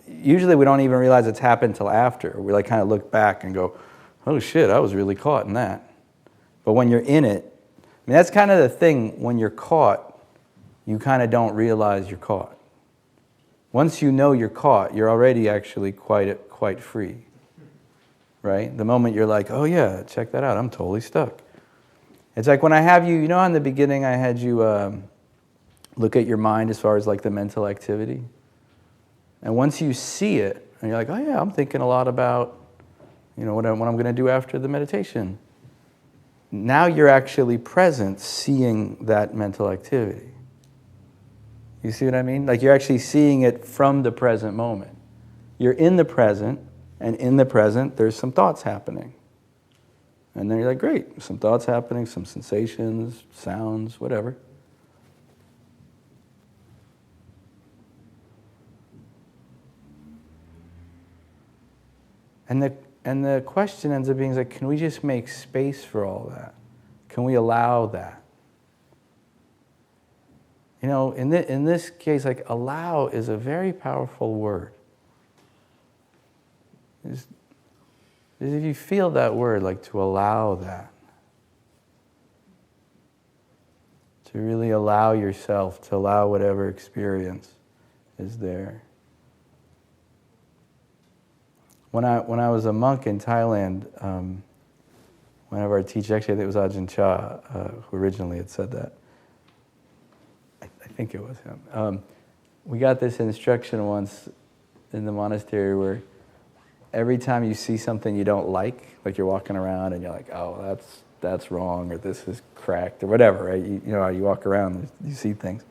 Usually we don't even realize it's happened till after. We like kind of look back and go, oh shit, I was really caught in that. But when you're in it, I mean, that's kind of the thing. When you're caught, you kind of don't realize you're caught. Once you know you're caught, you're already actually quite free, right? The moment you're like, oh yeah, check that out, I'm totally stuck. It's like when I have you, you know, in the beginning I had you look at your mind as far as like the mental activity. And once you see it, and you're like, oh yeah, I'm thinking a lot about, you know, what I'm going to do after the meditation. Now you're actually present seeing that mental activity. You see what I mean? Like you're actually seeing it from the present moment. You're in the present, and in the present there's some thoughts happening. And then you're like, great, some thoughts happening, some sensations, sounds, whatever. And the question ends up being like, can we just make space for all that? Can we allow that? You know, in this case, like allow is a very powerful word. Is if you feel that word, like to allow that. To really allow yourself, to allow whatever experience is there. When I was a monk in Thailand, one of our teachers, actually I think it was Ajahn Chah, who originally had said that. I think it was him. We got this instruction once in the monastery where every time you see something you don't like you're walking around and you're like, oh, that's wrong, or this is cracked, or whatever, right? You know how you walk around, you see things.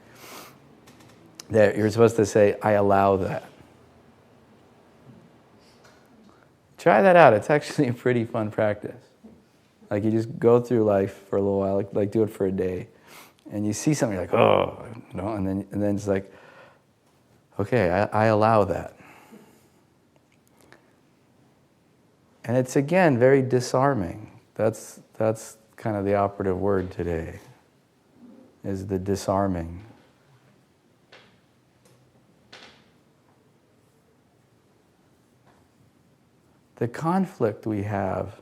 That you're supposed to say, I allow that. Try that out. It's actually a pretty fun practice. Like you just go through life for a little while, like do it for a day, and you see something, you're like, oh, you know, and then it's like, okay, I allow that. And it's again very disarming. That's kind of the operative word today, is the disarming. The conflict we have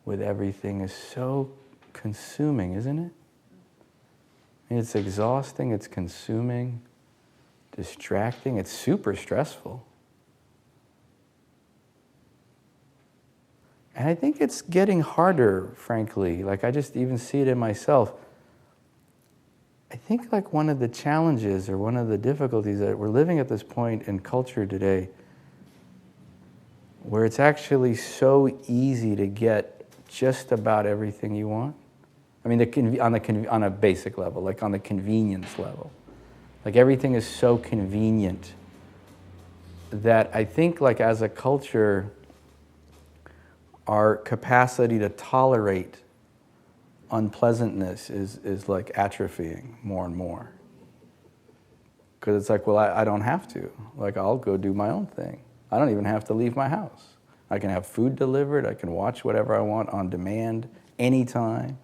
with everything is so consuming, isn't it? I mean, it's exhausting, it's consuming, distracting, it's super stressful. And I think it's getting harder, frankly. Like I just even see it in myself. I think like one of the challenges or one of the difficulties that we're living at this point in culture today where it's actually so easy to get just about everything you want. I mean, on a basic level, like on the convenience level. Like everything is so convenient that I think like as a culture, our capacity to tolerate unpleasantness is like atrophying more and more. Because it's like, well, I don't have to. Like, I'll go do my own thing. I don't even have to leave my house. I can have food delivered. I can watch whatever I want on demand, anytime.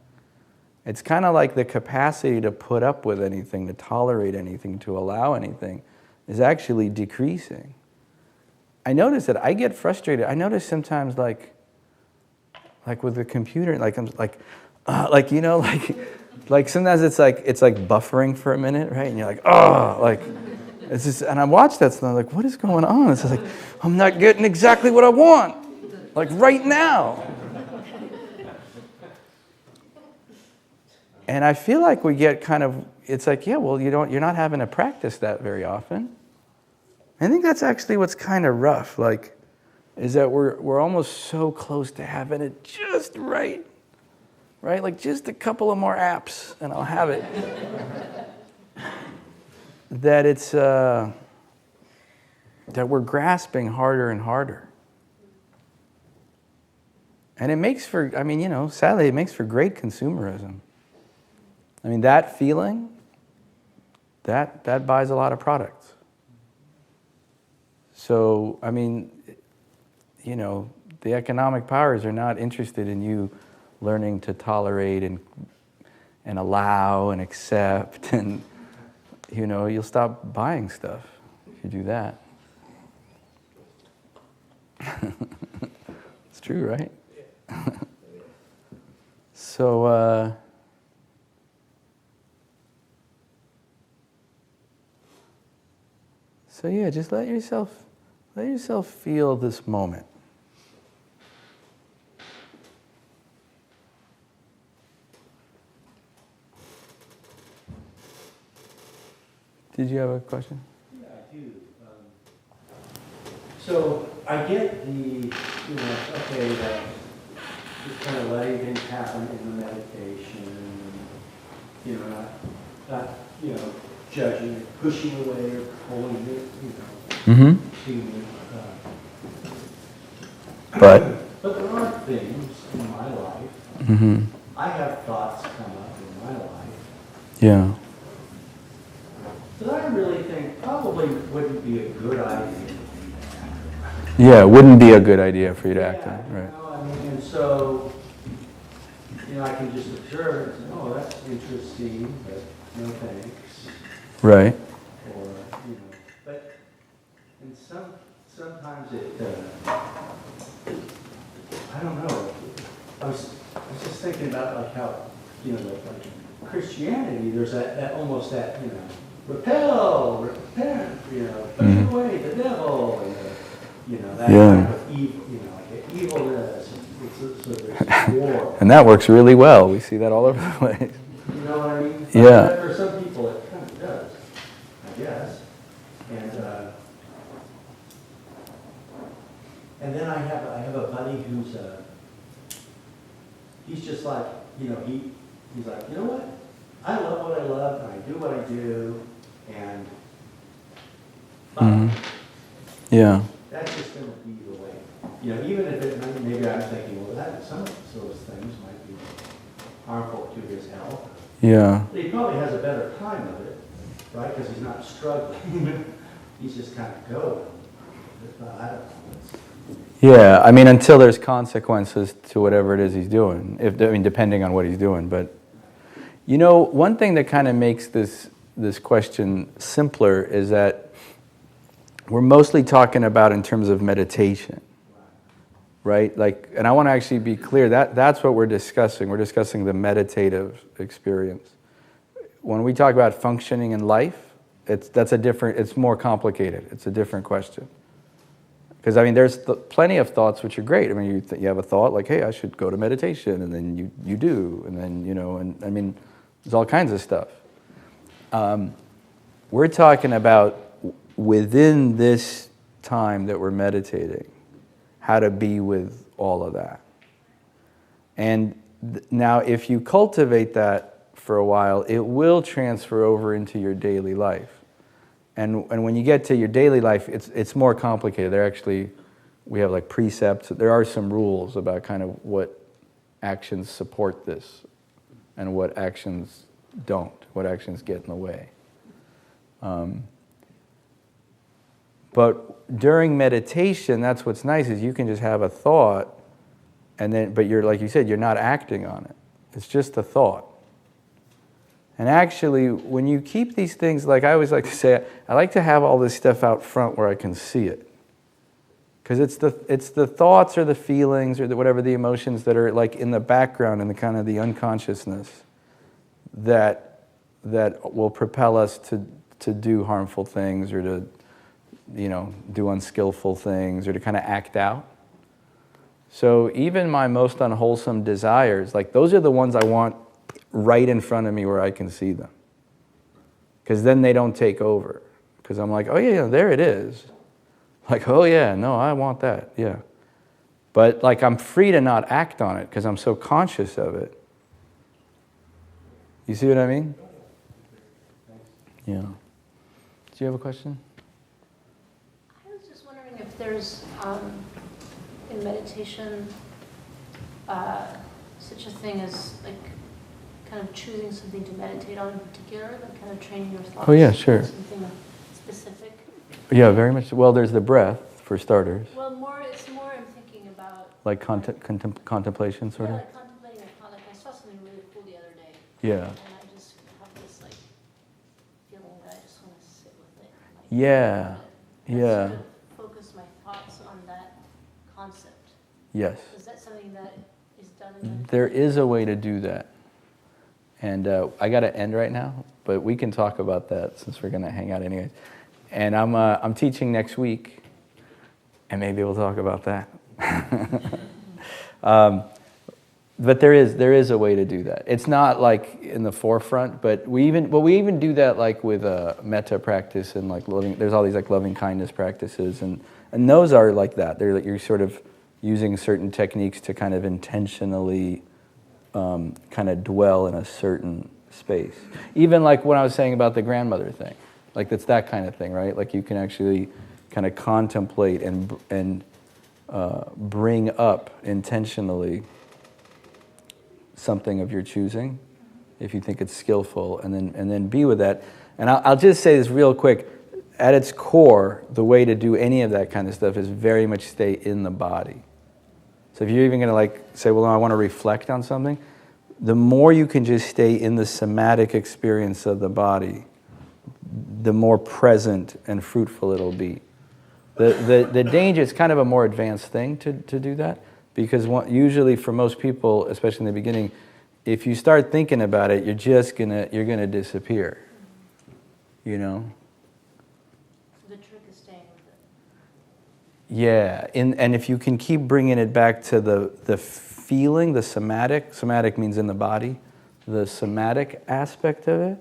It's kind of like the capacity to put up with anything, to tolerate anything, to allow anything is actually decreasing. I notice that I get frustrated. I notice sometimes like with the computer, like I'm like you know, like sometimes it's like buffering for a minute, right? And you're like, oh, like it's just, and I watch that stuff. I'm like, what is going on? It's just like I'm not getting exactly what I want, like right now. And I feel like we get kind of, it's like, yeah, well, you're not having to practice that very often. I think that's actually what's kind of rough, like, is that we're almost so close to having it just right? Like just a couple of more apps and I'll have it. That it's, that we're grasping harder and harder. And it makes for, I mean, you know, sadly, it makes for great consumerism. I mean, that feeling, that buys a lot of products. So, I mean, you know, the economic powers are not interested in you learning to tolerate and allow and accept, and, you know, you'll stop buying stuff if you do that. It's true, right? So, yeah, just let yourself feel this moment. Did you have a question? Yeah, I do. So I get the, okay, that just kind of letting things happen in the meditation, not judging, pushing away or pulling it, to, But there are things in my life, I have thoughts come up in my life. Yeah. That I really think probably wouldn't be a good idea. Yeah, it wouldn't be a good idea for you to act on, right? I mean, and so, I can just observe and say, oh, that's interesting, but no thanks. Right. Or, but, and sometimes it, I don't know. I was just thinking about like how, like Christianity, there's that almost that, repel, repent, push away the devil, and that kind of evil, like evilness, and so there's war. And that works really well. We see that all over the place. You know what I mean? Yeah. But for some people, it kind of does, I guess. And then I have a buddy who's he's just like, he's like, you know what? I love what I love, and I do what I do, and yeah. That's just going to be the way. Even if it, maybe I'm thinking, well, some of those things might be harmful to his health. Yeah. But he probably has a better time of it, right? Because he's not struggling. He's just kind of going. I don't know. Yeah, I mean, until there's consequences to whatever it is he's doing. Depending on what he's doing. But, one thing that kind of makes this question simpler is that we're mostly talking about in terms of meditation, right? Like, and I want to actually be clear, that's what we're discussing. We're discussing the meditative experience. When we talk about functioning in life, it's more complicated. It's a different question. Because, there's plenty of thoughts which are great. You have a thought like, hey, I should go to meditation, and then you do, and then, there's all kinds of stuff. We're talking about within this time that we're meditating, how to be with all of that. And now if you cultivate that for a while, it will transfer over into your daily life. And when you get to your daily life, it's more complicated. We have like precepts. There are some rules about kind of what actions support this and what actions don't, what actions get in the way. But during meditation, that's what's nice, is you can just have a thought, but you're, like you said, you're not acting on it. It's just a thought. And actually, when you keep these things, like I always like to say, I like to have all this stuff out front where I can see it. Because it's the thoughts or the feelings or whatever the emotions that are like in the background, in the kind of the unconsciousness, that will propel us to do harmful things, or to, do unskillful things, or to kind of act out. So even my most unwholesome desires, like those are the ones I want right in front of me where I can see them. Because then they don't take over. Because I'm like, oh yeah, there it is. Like, oh yeah, no, I want that, yeah. But like I'm free to not act on it because I'm so conscious of it. You see what I mean? Yeah. Do you have a question? I was just wondering if there's, in meditation, such a thing as like kind of choosing something to meditate on in particular, like kind of training your thoughts. Oh yeah, sure. Something specific. Yeah, very much. Well, there's the breath, for starters. Well, it's more I'm thinking about. Like contemplation, sort Yeah, of? like contemplating a thought. Like I saw something really cool the other day. Yeah. And I just have this like feeling that I just want to sit with it. Like, Yeah. Yeah. sort of focus my thoughts on that concept. Yes. Is that something that is done in meditation? There is a way to do that. And I got to end right now, but we can talk about that since we're going to hang out anyways. And I'm teaching next week, and maybe we'll talk about that. But there is a way to do that. It's not like in the forefront, but we even do that like with metta practice and like there's all these like loving kindness practices, and those are like that. They're like you're sort of using certain techniques to kind of intentionally kind of dwell in a certain space. Even like what I was saying about the grandmother thing. Like it's that kind of thing, right? Like you can actually kind of contemplate and bring up intentionally something of your choosing, if you think it's skillful, and then be with that. And I'll just say this real quick. At its core, the way to do any of that kind of stuff is very much stay in the body. So if you're even going to like say, well, no, I want to reflect on something, the more you can just stay in the somatic experience of the body, the more present and fruitful it'll be. The danger, it's kind of a more advanced thing to do that, because usually for most people, especially in the beginning, if you start thinking about it, you're gonna disappear. You know? The trick is staying with it. Yeah, and if you can keep bringing it back to the feeling, the somatic means in the body, the somatic aspect of it.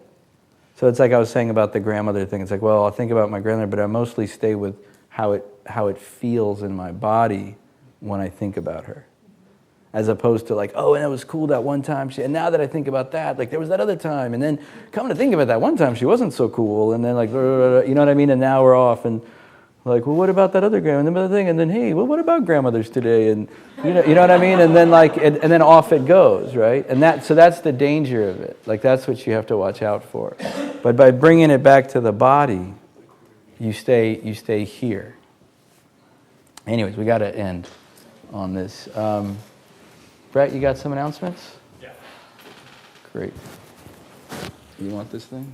So it's like I was saying about the grandmother thing. It's like, well, I'll think about my grandmother, but I mostly stay with how it feels in my body when I think about her. As opposed to like, oh, and it was cool that one time, and now that I think about that, like there was that other time, and then come to think about that one time, she wasn't so cool, and then like, you know what I mean? And now we're off, and like, well, what about that other grandmother? And the other thing, and then, hey, well, what about grandmothers today? And you know what I mean? And then like, and then off it goes, right? And so that's the danger of it. Like that's what you have to watch out for. But by bringing it back to the body, you stay here. Anyways, we got to end on this. Brett, you got some announcements? Yeah. Great. You want this thing?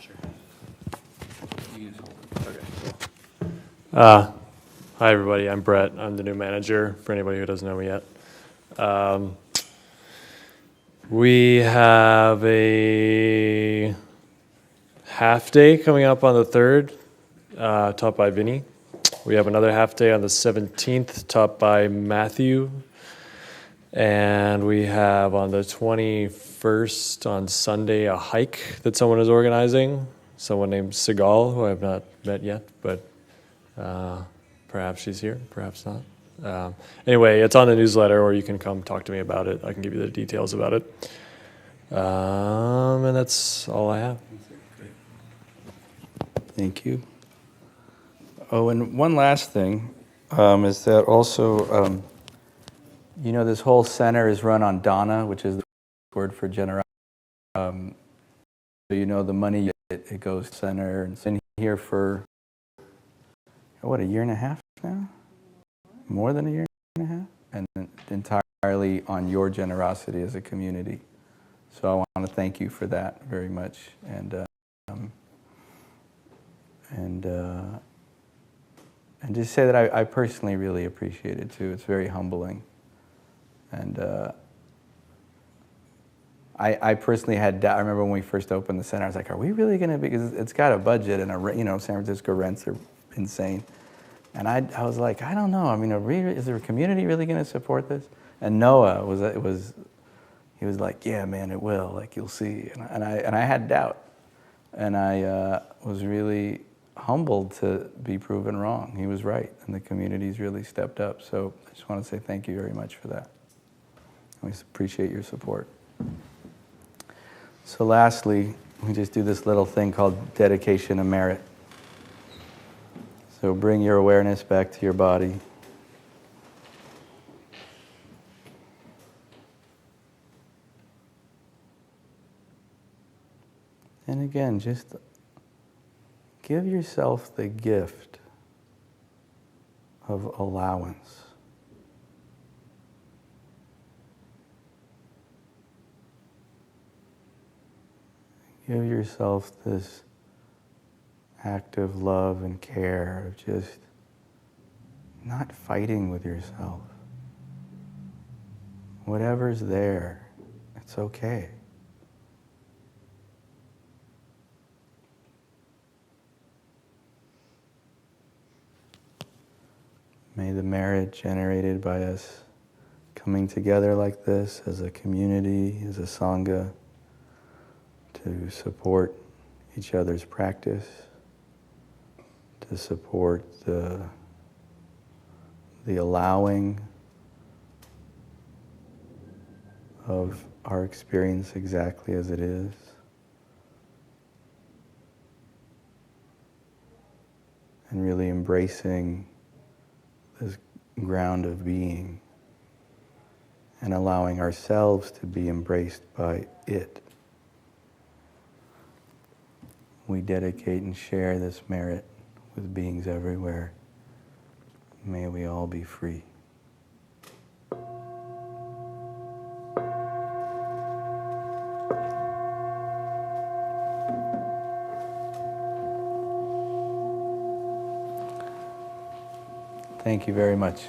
Sure. You use it. Okay. Hi, everybody. I'm Brett. I'm the new manager, for anybody who doesn't know me yet. We have a half day coming up on the 3rd, taught by Vinny. We have another half day on the 17th, taught by Matthew. And we have on the 21st, on Sunday, a hike that someone is organizing. Someone named Segal, who I have not met yet, but Perhaps she's here, perhaps not. Anyway, it's on the newsletter, or you can come talk to me about it. I can give you the details about it. And that's all I have. Thank you. Oh, and one last thing is that also, this whole center is run on Dana, which is the word for generosity. So the money, it goes center, and it's been here for, a year and a half now? More than a year and a half? And entirely on your generosity as a community. So I want to thank you for that very much. And just say that I personally really appreciate it too. It's very humbling. And I personally had doubt. I remember when we first opened the center, I was like, are we really going to, because it's got a budget and San Francisco rents are insane. And I was like, I don't know. I mean, is the community really going to support this? And Noah he was like, yeah, man, it will. Like, you'll see. And I had doubt. And I was really humbled to be proven wrong. He was right, and the community's really stepped up. So I just want to say thank you very much for that. We appreciate your support. So lastly, we just do this little thing called dedication of merit. So bring your awareness back to your body. And again, just give yourself the gift of allowance. Give yourself this act of love and care, of just not fighting with yourself. Whatever's there, it's okay. May the merit generated by us coming together like this as a community, as a sangha, to support each other's practice, to support the allowing of our experience exactly as it is. And really embracing this ground of being and allowing ourselves to be embraced by it. We dedicate and share this merit with beings everywhere. May we all be free. Thank you very much.